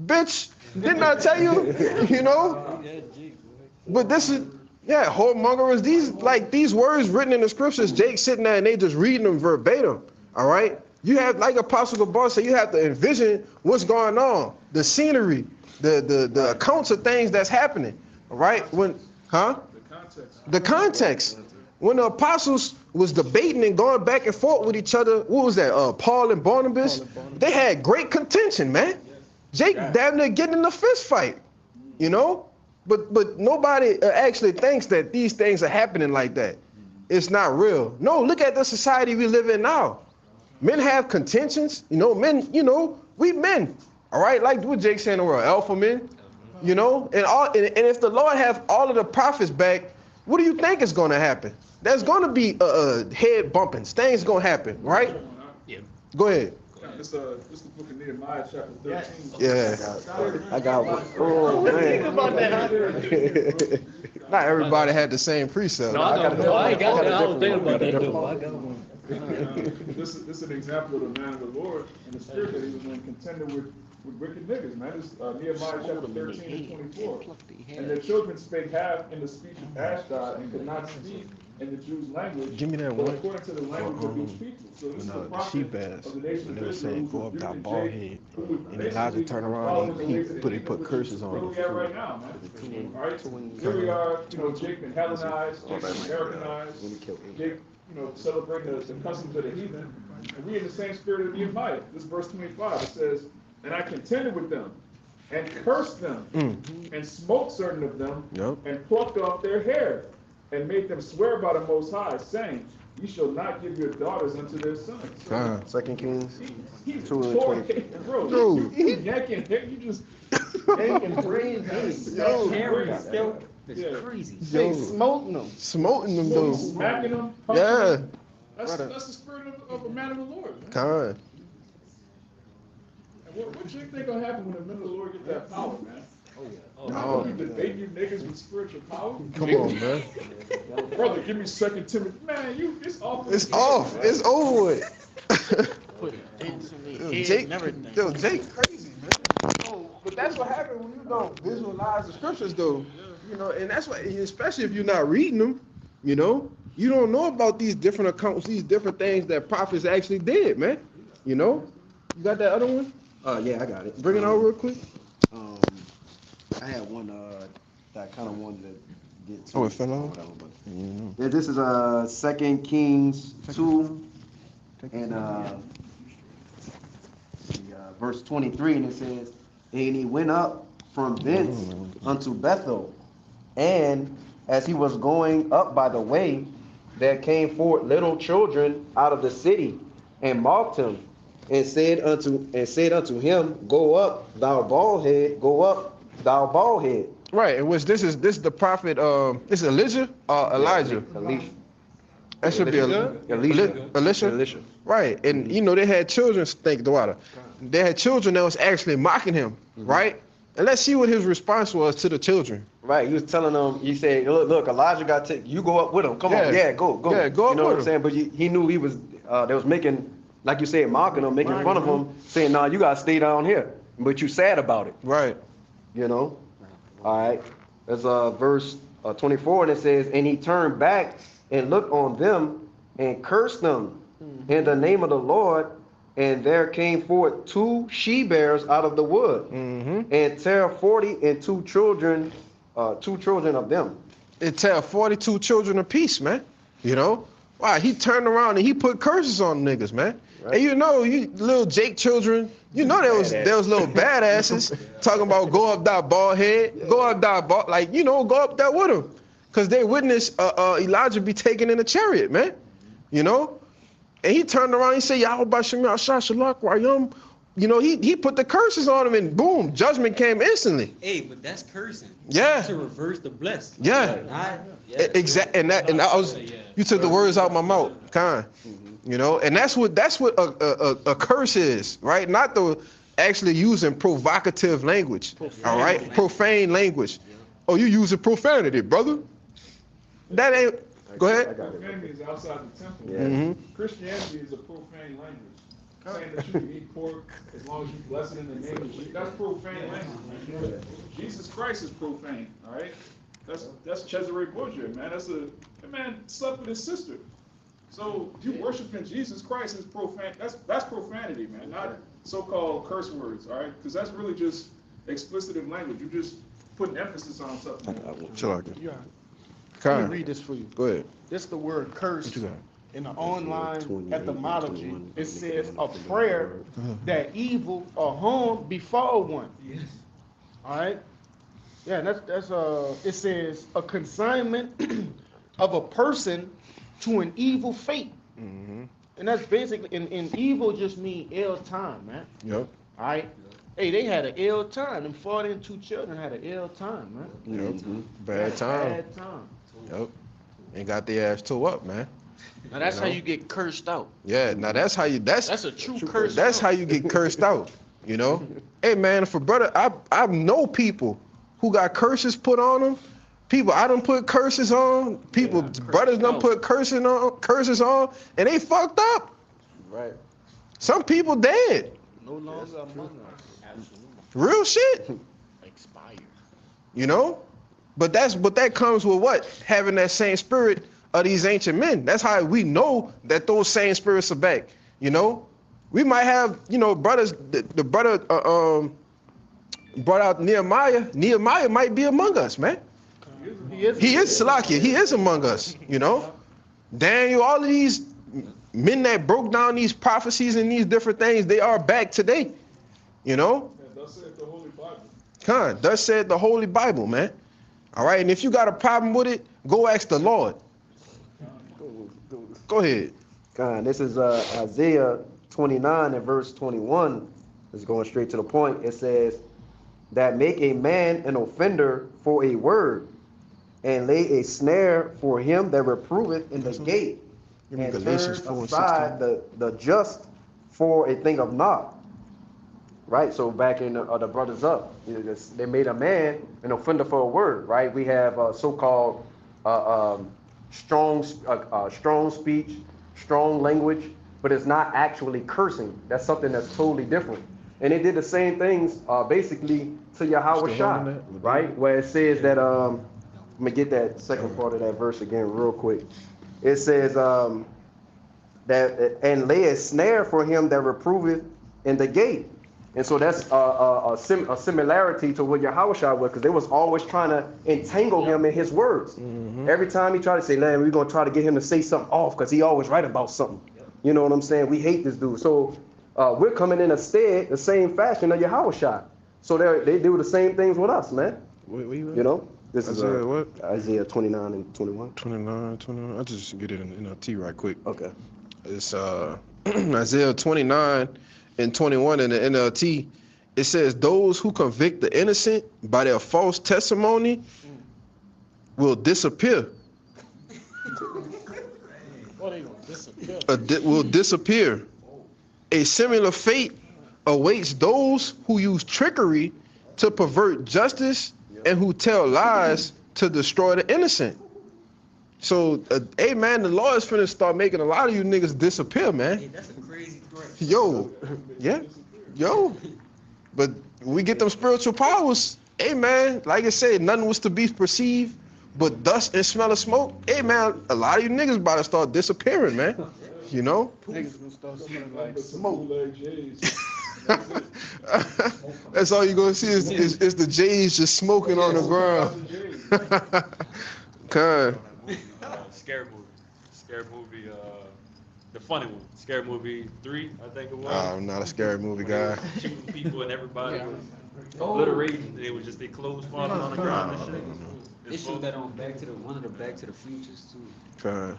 Bitch, didn't I tell you? But this is, whoremongers, these words written in the scriptures, Jake sitting there and they just reading them verbatim, all right? You have, like Apostle Gabar said, you have to envision what's going on, the scenery, the accounts of things that's happening, all right? The context. When the apostles was debating and going back and forth with each other, what was that? Paul and Barnabas? They had great contention, man. Jake damn near getting in a fist fight, But nobody actually thinks that these things are happening like that. It's not real. No, look at the society we live in now. Men have contentions, men, we men, all right? Like what Jake saying in the world, alpha men, and if the Lord have all of the prophets back, what do you think is going to happen? There's going to be head bumping. Things going to happen, right? Yeah. Go ahead. This the book of Nehemiah, chapter 13. Yeah. I got one. Oh, man. Think about that. Not everybody had the same precept. No, I ain't got that. I was thinking about that though. I got one. This is an example of the man of the Lord and the spirit that he was in, contending with wicked niggas, man. This Nehemiah chapter 13 and 24. And the children spake half in the speech of Ashdod and could not speak in the Jews' language. Give me that but one. according to the language of each people. So this is the The sheep prophet ass. of the nation And of they were saying, Israel go who up that rebuked bald Jake, head. who would And Elijah turned around and he put curses on Where we at right now, man? All right, here we are, Jake been Hellenized, Jake been Americanized, Jake, celebrating the customs of the heathen. And we in the same spirit of Nehemiah. This verse 25, it says, and I contended with them, and cursed them, and smote certain of them, and plucked off their hair, and made them swear by the Most High, saying, ye shall not give your daughters unto their sons. 2 Kings. He's 2 and torn, 20. bro. Dude. You yanking hair, you just yanking brains. It's crazy. They smoting them. Smoting them, though. Smacking them. punching Yeah. them. That's the spirit of a man of the Lord. Man. Con. And what you think gonna happen when the men of the Lord get that power, man? Oh, No. You debate you niggas with spiritual power? Come on, man. Brother, give me 2 Timothy. Man, it's off. It's off. It's over with. Put dents in their Yo, head Jake, and everything. Jake crazy, man. But that's what happens when you don't visualize the scriptures, though. And that's why, especially if you're not reading them, you don't know about these different accounts, these different things that prophets actually did, man. You got that other one? Yeah, I got it. Bring it out real quick. I had one that I kind of wanted to get to. Oh, it fell off? Whatever, but- Yeah, this is 2 Kings 2 and verse 23, and it says, and he went up from thence unto Bethel, and as he was going up by the way, there came forth little children out of the city, and mocked him, and said unto him, go up, thou bald head, go up, thou bald head. Right, in which this is the prophet. This is Elijah or Elijah. Elisha. That should be Elisha. Elisha. Right, and you know they had children. Think the water. They had children that was actually mocking him. Right, and let's see what his response was to the children. Right, he was telling them. He said, "Look, Elijah got to. You go up with him. Come on, go. Yeah, go up You know with what I'm saying? But he knew he was. They was making, like you said, mocking him, making fun of him, saying, "Nah, you gotta stay down here." But you sad about it. Right. You know. All right. There's verse 24, and it says, "And he turned back and looked on them and cursed them in the name of the Lord. And there came forth 2 she-bears out of the wood, and tear 40 and 2 children of them." It tell 42 children apiece, man. You know? Wow, he turned around and he put curses on niggas, man. Right. And you know, you little Jake children, you know there was little badasses talking about go up that bald head, go up that bald, like, you know, go up there with him. Cause they witnessed Elijah be taken in a chariot, man. You know? And he turned around, he said, Yahweh Bashim Yahshua Shalak Wayum. You know, he put the curses on him and boom, judgment came instantly. Hey, but that's cursing. Yeah. To reverse the blessing. Yeah. Exactly. And I was, you took the words out my mouth, kind. You know, and that's what a curse is, right? Not the actually using provocative language. All right? Profane language. Oh, you using profanity, brother. That ain't. Go ahead. Profanity is outside the temple. Yeah. Christianity is a profane language. Saying that you can eat pork as long as you bless it in the name of Jesus. That's profane language, man. Jesus Christ is profane, all right? That's Cesare Borgia, man. That man slept with his sister. So you worshiping Jesus Christ is profane. That's profanity, man. Not so-called curse words, all right? Because that's really just explicitive language. You just putting emphasis on something. Chill out. Let me read this for you. Go ahead. This is the word curse. In the online etymology, it says a prayer that evil or harm befall one. Yes. All right. Yeah, that's it says a consignment of a person to an evil fate. And that's basically, and evil just mean ill time, man. Yep. All right. Hey, they had an ill time. Them 42 children had an ill time, man. Yep. Bad time. Bad time. Yep. And got their ass tore up, man. Now that's how you get cursed out. Yeah, now that's how you that's a true curse. That's how you get cursed out, you know? Hey man, for brother, I know people who got curses put on them. People I done put curses on, people brothers done put curses on, and they fucked up. Right. Some people dead. No longer among us. Absolutely. Real shit. Expired. You know? But that comes with what? Having that same spirit of these ancient men. That's how we know that those same spirits are back. You know, we might have, you know, brothers. The brother brought out Nehemiah. Nehemiah might be among us, man. He is Salakia. He is among us. You know, Daniel. All of these men that broke down these prophecies and these different things, they are back today. You know. Thus said the Holy Bible. Thus said the Holy Bible, man. All right, and if you got a problem with it, go ask the Lord. Go ahead. This is Isaiah 29 and verse 21. It's going straight to the point. It says, "That make a man an offender for a word, and lay a snare for him that reproveth in the gate, and turn aside the just for a thing of naught." Right, so back in the brothers up, they made a man an offender for a word. Right, we have so-called strong speech, strong language, but it's not actually cursing. That's something that's totally different. And they did the same things basically to Yahweh Shah, right? Where it says that let me get that second part of that verse again real quick. It says that and lay a snare for him that reproveth in the gate. And so that's a similarity to what Yahushua was, because they was always trying to entangle him in his words. Every time he tried to say, "Man, we're gonna try to get him to say something off," because he always right about something. You know what I'm saying? We hate this dude. So we're coming in the same fashion of Yahushua. So they do the same things with us, man. You know, this is Isaiah 29 and 21. 29. I'll just get it in NLT right quick. Okay. It's Isaiah 29 and 21 in the NLT, It says those who convict the innocent by their false testimony will disappear. Well, they gonna disappear. Will disappear. A similar fate awaits those who use trickery to pervert justice and who tell lies to destroy the innocent. So, hey man, the Lord is finna start making a lot of you niggas disappear, man. Hey, that's a crazy threat. Yo, yeah, yo. But we get them spiritual powers. Hey man, like I said, nothing was to be perceived but dust and smell of smoke. Hey man, a lot of you niggas about to start disappearing, man. You know? Niggas gonna start smelling like But some smoke. bootleg J's. That's all you're gonna see is the J's just smoking on the ground. God. Scary movie. Scary movie. The funny one. Scary movie 3, I think it was. I'm not a scary movie guy. Shooting people and everybody was obliterating. They was just their clothes falling on the ground and shit. They showed that on one of the Back to the Futures too. God.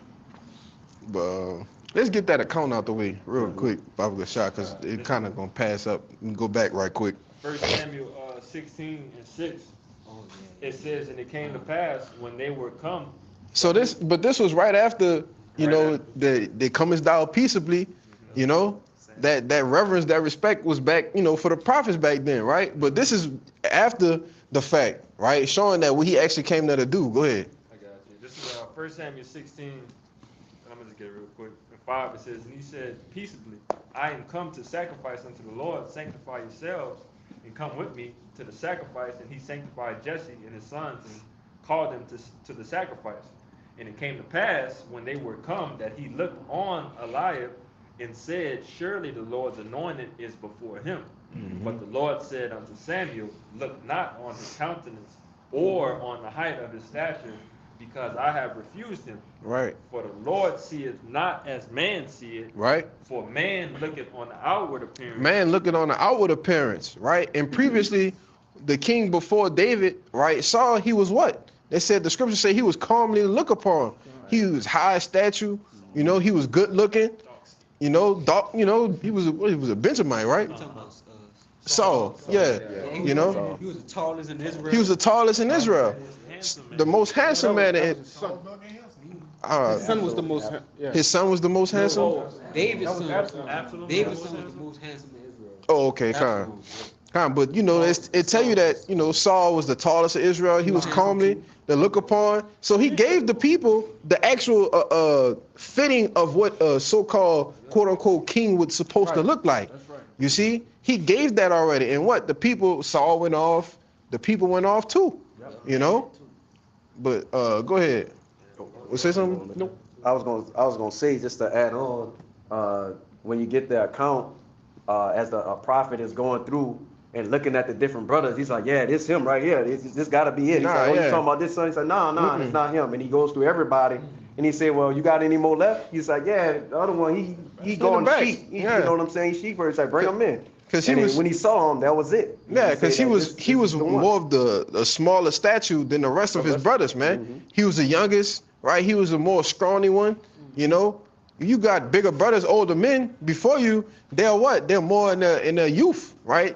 But let's get that account out the way real quick, Baba good shot, because it kind of gonna pass up. We can go back right quick. 1 Samuel 16:6. It says, and it came to pass when they were come. So this was right after, you know, they comest thou peaceably, you know, that reverence, that respect was back, you know, for the prophets back then, right? But this is after the fact, right? Showing that what he actually came there to do. Go ahead. I got you. This is 1 Samuel 16. I'm gonna just get it real quick. In 5 it says, and he said, peaceably, I am come to sacrifice unto the Lord. Sanctify yourselves and come with me to the sacrifice. And he sanctified Jesse and his sons and called them to the sacrifice. And it came to pass when they were come that he looked on Eliab and said, surely the Lord's anointed is before him. But the Lord said unto Samuel, look not on his countenance or on the height of his stature, because I have refused him. Right. For the Lord seeth not as man seeth. Right. For man looketh on the outward appearance. Man looking on the outward appearance, right? And previously, the king before David, right, Saul, he was what? They said, the scriptures say he was calmly looked upon. He was high stature, you know, he was good looking, you know, dark, you know, he was a Benjamite, right? Saul, yeah, you know. He was the tallest in Israel. He was the tallest in Israel. The most handsome man. His son was the most. Yeah. His son was the most handsome? David's son. Absolutely. David's son was the most handsome in Israel. Oh, okay, kind. But you know, it tell you that, you know, Saul was the tallest of Israel. He was calmly to look upon. So he gave the people the actual fitting of what a so-called quote unquote king was supposed to look like. You see, he gave that already. And what the people, Saul went off, the people went off too. You know. But go ahead. Say something? Nope. I was gonna say, just to add on, when you get the account, as the prophet is going through and looking at the different brothers, he's like, yeah, this him right here. This gotta be it. He's like, oh, you talking about this son? He's like, nah, it's not him. And he goes through everybody, and he said, well, you got any more left? He's like, yeah, the other one, he going sheep. You know what I'm saying? Sheep. He's like, bring him in. Because when he saw him, that was it. Yeah, because he was more of the smaller statue than the rest of his brothers, man. He was the youngest, right? He was the more scrawny one, you know. You got bigger brothers, older men before you. They're what? They're more in their youth, right?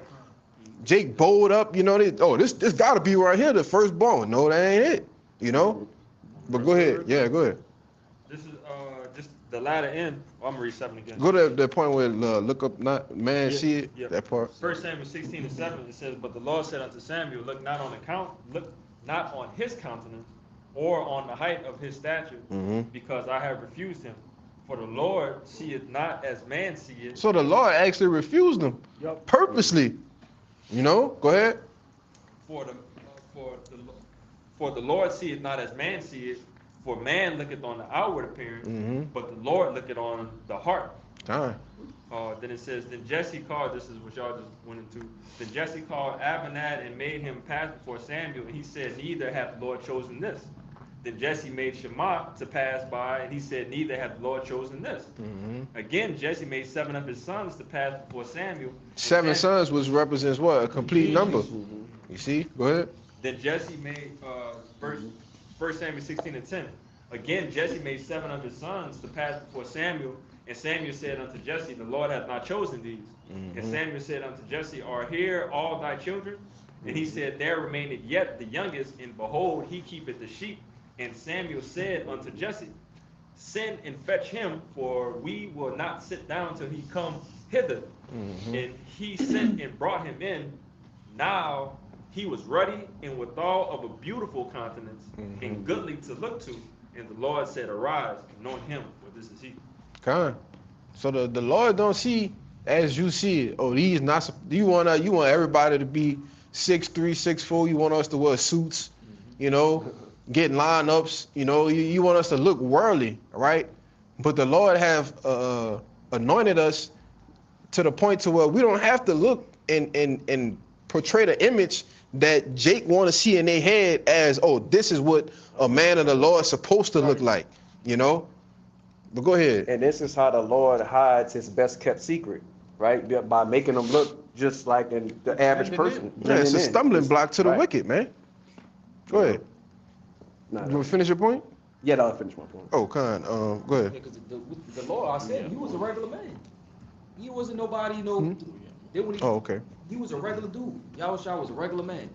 Jake bowled up, you know. This got to be right here, the firstborn. No, that ain't it, you know. But go ahead. Yeah, go ahead. This is just the latter end. Oh, I'm gonna read 7 again. Go to the point where look up, not man, see it. Yeah. That part. 1 Samuel 16:7. It says, but the Lord said unto Samuel, look not on his countenance or on the height of his stature, because I have refused him. For the Lord seeth not as man seeth. So the Lord actually refused him purposely. You know, go ahead. For the Lord seeth not as man seeth, for man looketh on the outward appearance, but the Lord looketh on the heart. Then Then it says, then Jesse called, this is what y'all just went into, then Jesse called Abinad and made him pass before Samuel, and he said, neither hath the Lord chosen this. Then Jesse made Shammah to pass by, and he said, neither hath the Lord chosen this. Again, Jesse made 7 of his sons to pass before Samuel. 7 sons, which represents what? A complete number. You see? Go ahead. Then Jesse made 1 Samuel 16:10. Again, Jesse made 700 sons to pass before Samuel, and Samuel said unto Jesse, the Lord hath not chosen these. And Samuel said unto Jesse, are here all thy children? And he said, there remaineth yet the youngest, and behold, he keepeth the sheep. And Samuel said unto Jesse, send and fetch him, for we will not sit down till he come hither. And he sent and brought him in. Now he was ruddy and withal of a beautiful countenance, and goodly to look to. And the Lord said, arise, anoint him, for this is he. Kind. So the Lord don't see as you see it. Oh, these not. You want everybody to be 6'3", 6'4". You want us to wear suits, you know, get lineups. You know, you want us to look worldly, right? But the Lord have anointed us to the point to where we don't have to look and portray the image that Jake want to see in their head as, oh, this is what a man of the Lord is supposed to look like, you know? But go ahead. And this is how the Lord hides his best kept secret, right? By making them look just like the average person. Yeah, it's a stumbling block to the right. wicked, man. Go ahead. You want to finish your point? Yeah, I'll finish my point. Oh, kind. Go ahead. Because the Lord, I said, he was a regular man. He wasn't nobody, you know. Oh, okay. He was a regular dude. Yahushua was a regular man.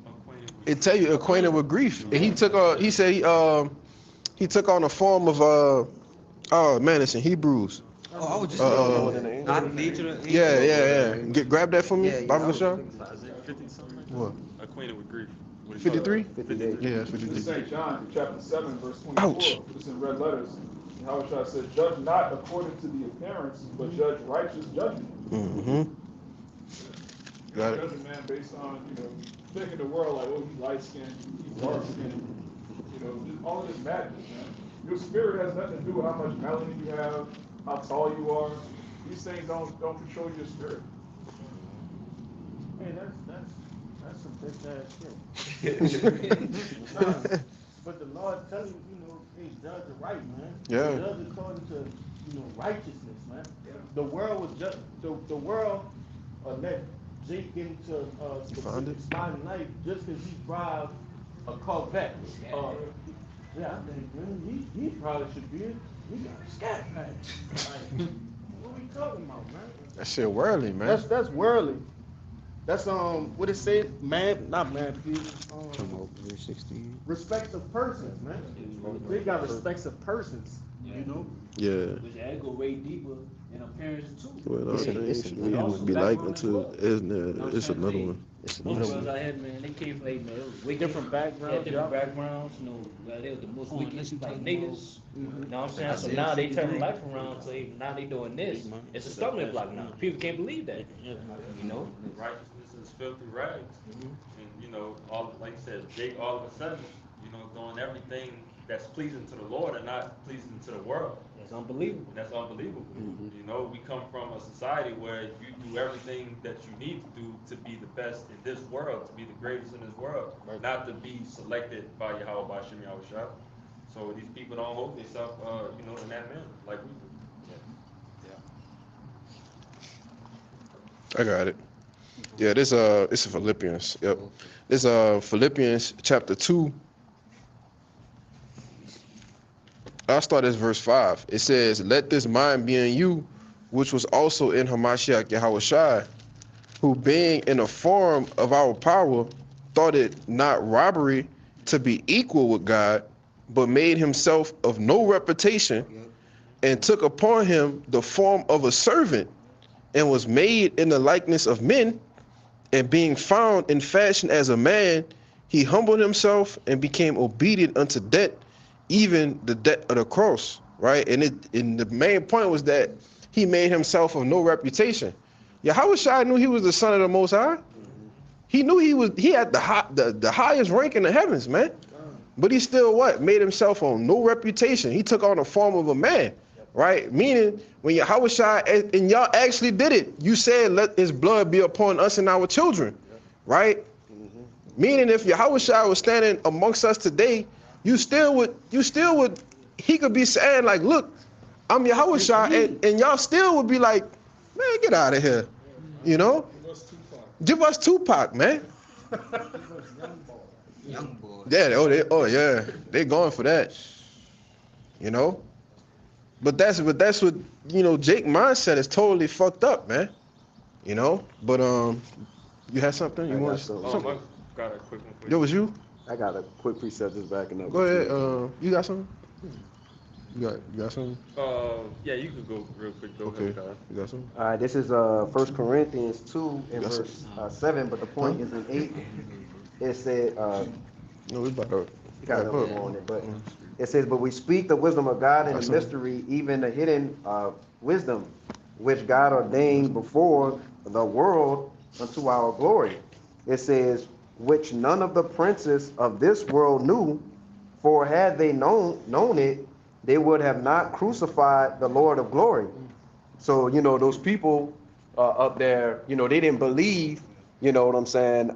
It tell you acquainted with grief, and he took on. He said he took on a form of oh man, it's in Hebrews. Oh, I was just Not nature. Yeah. Grab that for me, Bible Shaw. What? Acquainted with grief. 53? 58. Yeah, This is 53. St. John, chapter 7, verse 24. Ouch. It's in red letters. Yahushua said, judge not according to the appearance, but judge righteous judgment. Mm-hmm. Got it. Judge a man based on, thinking the world like, oh, he's light-skinned, he's dark-skinned. All of this madness, man. Your spirit has nothing to do with how much melanin you have, how tall you are. These things don't control your spirit. Hey, that's some big ass shit. But the Lord telling you, hey, judge it right, man. Yeah. Judge according to, righteousness, man. The world was just the world let Jake into specific spot in life just because he drives a Corvette. Yeah, I think, man, he probably should be he got a scat pack. Like, what are we talking about, man? That shit worldly, man. That's worldly. That's what it say, not man, please. Respect of persons, man. They got respect of persons, Yeah. Which I go way deeper in appearance too. Well, it's be like until it's another one. It's Most another brothers one. I had, man, they came from like, man, it was wicked. Different backgrounds, Different yeah. backgrounds, they were the most wicked, like niggas. You know what I'm saying? So now they turn life around, so now they doing this. It's a stumbling block now. People can't believe that. Righteousness is filthy rags. And, all like you said, Jake all of a sudden, doing everything that's pleasing to the Lord and not pleasing to the world. It's unbelievable. That's unbelievable. We come from a society where you do everything that you need to do to be the best in this world, to be the greatest in this world, not to be selected by Yahweh by Shem Yahushua. So these people don't hold themselves, in that manner like we do. I got it. Yeah, this it's Philippians. Yep. This Philippians chapter 2. I'll start at verse 5. It says, let this mind be in you, which was also in Hamashiach Yahushua, who being in the form of our power, thought it not robbery to be equal with God, but made himself of no reputation, and took upon him the form of a servant, and was made in the likeness of men, and being found in fashion as a man, he humbled himself and became obedient unto death, even the death of the cross, right? And the main point was that he made himself of no reputation. Yahushua knew he was the Son of the Most High. He knew he had the highest rank in the heavens, man. But he still made himself on no reputation. He took on the form of a man, right? Meaning when Yahushua and y'all actually did it, you said let his blood be upon us and our children, right? Meaning if Yahushua was standing amongst us today, he could be saying like, look, I'm Yahushua, and y'all still would be like, man, get out of here, Give us Tupac, man. Young boy. Yeah, yeah, they going for that. you know. But that's what Jake mindset is totally fucked up, man. You know. But you had something you I want got to something. I got a quick one for you. Yo, was you? I got a quick precept just backing up. Go ahead. You got something? You got something? Yeah, you could go real quick. Go Okay. ahead, Kyle. You got something? All right, this is 1 Corinthians 2 and Yes, sir. verse 7, but the point is in 8. It said, No, we about to. got a go little on it, but it says, but we speak the wisdom of God in the mystery, even the hidden wisdom, which God ordained before the world unto our glory. It says, which none of the princes of this world knew, for had they known it, they would have not crucified the Lord of glory. So, those people up there, they didn't believe, you know what I'm saying,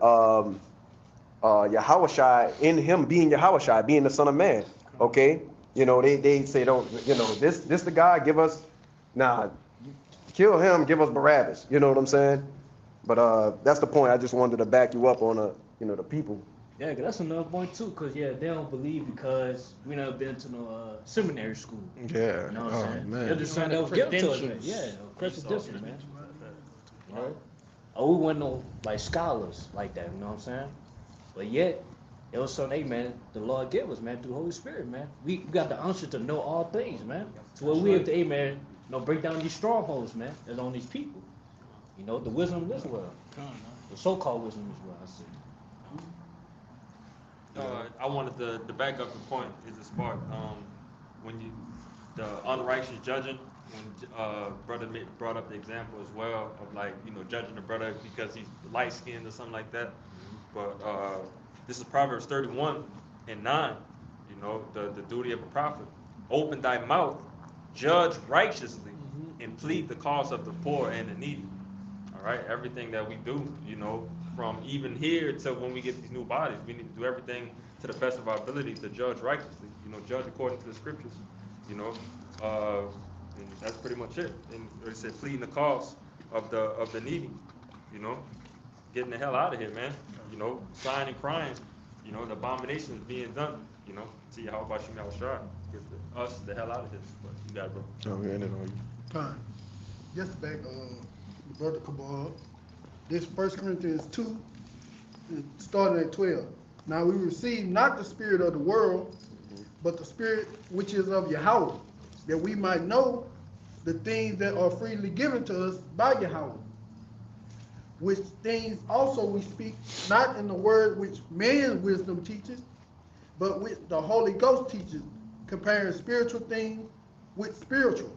Yahushua, in him being Yahushua, being the Son of Man. Okay? They say, don't, this the guy, give us, kill him, give us Barabbas. You know what I'm saying? But that's the point. I just wanted to back you up on, the people. Yeah, 'cause that's another point too. Cause yeah, they don't believe because we never been to no seminary school. Yeah. You know what I'm saying? Man. They're just saying that was given to us, man. Yeah, credentials, man. You know? Oh, we weren't no like scholars like that. You know what I'm saying? But yet, it was something, hey, man, the Lord gave us, man, through the Holy Spirit, man. We got the unction to know all things, man. To where we have to, hey, man, break down these strongholds, man, that's on these people. The wisdom of this world. The so-called wisdom of this world, I see. I wanted to back up the point is a spark. When the unrighteous judging, when brother brought up the example as well of judging the brother because he's light skinned or something like that. But this is Proverbs 31 and 9. The duty of a prophet: open thy mouth, judge righteously, and plead the cause of the poor and the needy. All right, everything that we do, from even here to when we get these new bodies, we need to do everything to the best of our ability to judge righteously. Judge according to the scriptures. And that's pretty much it. And like I said, pleading the cause of the needy. Getting the hell out of here, man. Sighing and crying. The abominations being done. See how about you, Malashar? Get us the hell out of here. But you got it, bro. Oh, we ended on you. Time. Just back, Brother Kabal. This 1 Corinthians 2, starting at 12. Now we receive not the spirit of the world, but the spirit which is of Yahweh, that we might know the things that are freely given to us by Yahweh. Which things also we speak, not in the word which man's wisdom teaches, but which the Holy Ghost teaches, comparing spiritual things with spiritual.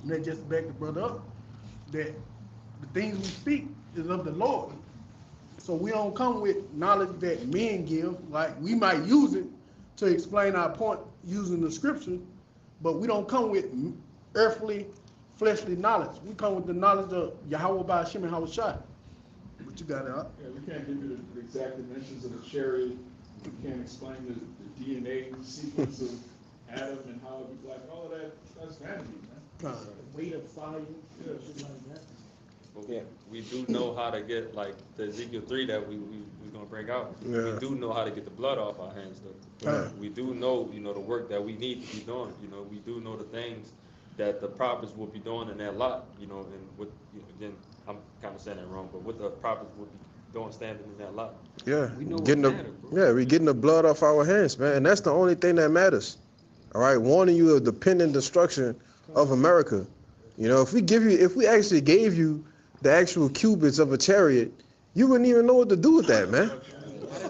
And that just back the brother up, that the things we speak is of the Lord. So we don't come with knowledge that men give, like we might use it to explain our point using the scripture, but we don't come with earthly, fleshly knowledge. We come with the knowledge of Yahweh by Hashem and Hawashai. What you got out? Yeah, we can't give you the exact dimensions of the chariot. We can't explain the DNA sequence of Adam and how it was like all of that. That's vanity, man. Weight of fire, shit like that. But we do know how to get the Ezekiel 3 that we're gonna bring out. Yeah. We do know how to get the blood off our hands though. Yeah. We do know, the work that we need to be doing. We do know the things that the prophets will be doing in their lot, and what again, I'm kind of saying that wrong, but what the prophets will be doing standing in that lot. Yeah. We know what Getting matters, bro. Yeah, we getting the blood off our hands, man. And that's the only thing that matters. All right, warning you of the pending destruction of America. If we actually gave you the actual cubits of a chariot, you wouldn't even know what to do with that, man.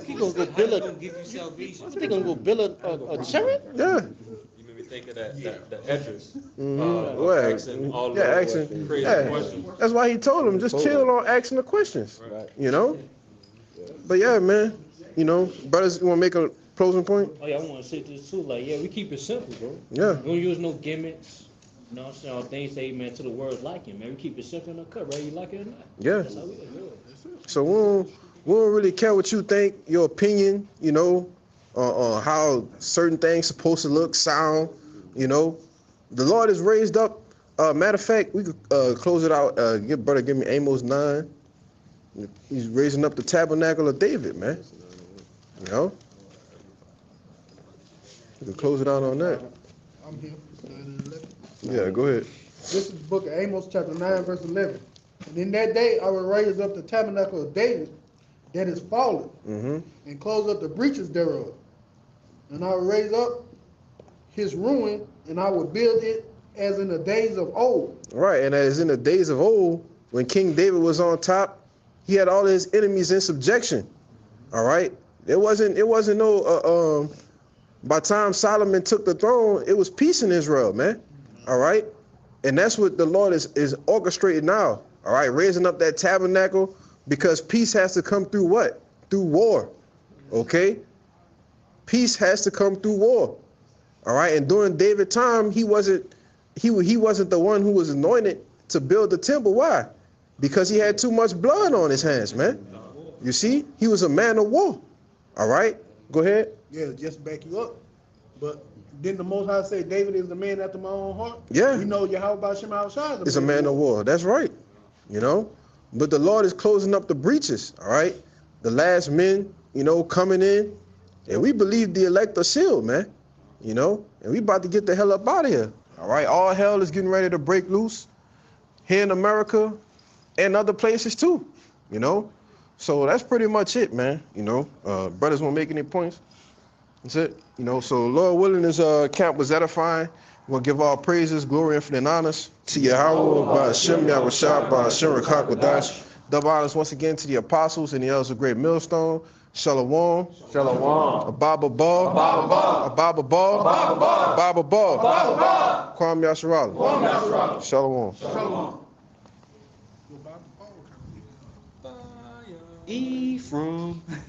He gonna go build they gonna go build a chariot? Yeah. You made me think of the edges. Well, Asking all yeah, those asking. crazy Yeah. questions. That's why he told him just chill on asking the questions. Right. But yeah, man. Brothers, you want to make a closing point? Oh yeah, I want to say this too. Like, yeah, we keep it simple, bro. Yeah. We don't use no gimmicks. You know what I'm saying? All things say, man, to the words like it, man. We keep it simple in the cut, whether you like it or not. Yeah. That's how we do it. So we don't really care what you think, your opinion, on how certain things supposed to look, sound, The Lord is raised up. Matter of fact, we could close it out. Give me Amos 9. He's raising up the tabernacle of David, man. You can close it out on that. I'm here. 9 and 11. Yeah, go ahead. This is the book of Amos, chapter 9, verse 11. And in that day I will raise up the tabernacle of David that is fallen, and close up the breaches thereof. And I will raise up his ruin, and I will build it as in the days of old. Right, and as in the days of old, when King David was on top, he had all his enemies in subjection. All right, it wasn't no. By the time Solomon took the throne, it was peace in Israel, man. All right, and that's what the Lord is orchestrating now. All right, raising up that tabernacle, because peace has to come through what? Through war. Okay, peace has to come through war. All right, and during David's time, he wasn't the one who was anointed to build the temple. Why? Because he had too much blood on his hands, man. You see, he was a man of war. All right, go ahead. Yeah, just back you up. But didn't the Most High say David is the man after my own heart? Yeah. We know Yahweh Shem outside is a man of war. That's right. You know, but the Lord is closing up the breaches. All right, the last men, coming in, and we believe the elect are sealed, man. And we about to get the hell up out of here. All right, all hell is getting ready to break loose here in America and other places too. So that's pretty much it, man. Brothers won't make any points. That's it. So Lord willing, this camp was edifying. We'll give all praises, glory, infinite honors to Yahweh, by Hashem, Yahushua, by Hashem, Rakak, Wadash. Double honors once again to the apostles and the elders of Great Millstone. Shalom. Shalom. Ababa Ball. Ababa Ball. Ababa Ball. Kwam Yasharala. Shalom. Shalom. Ephraim.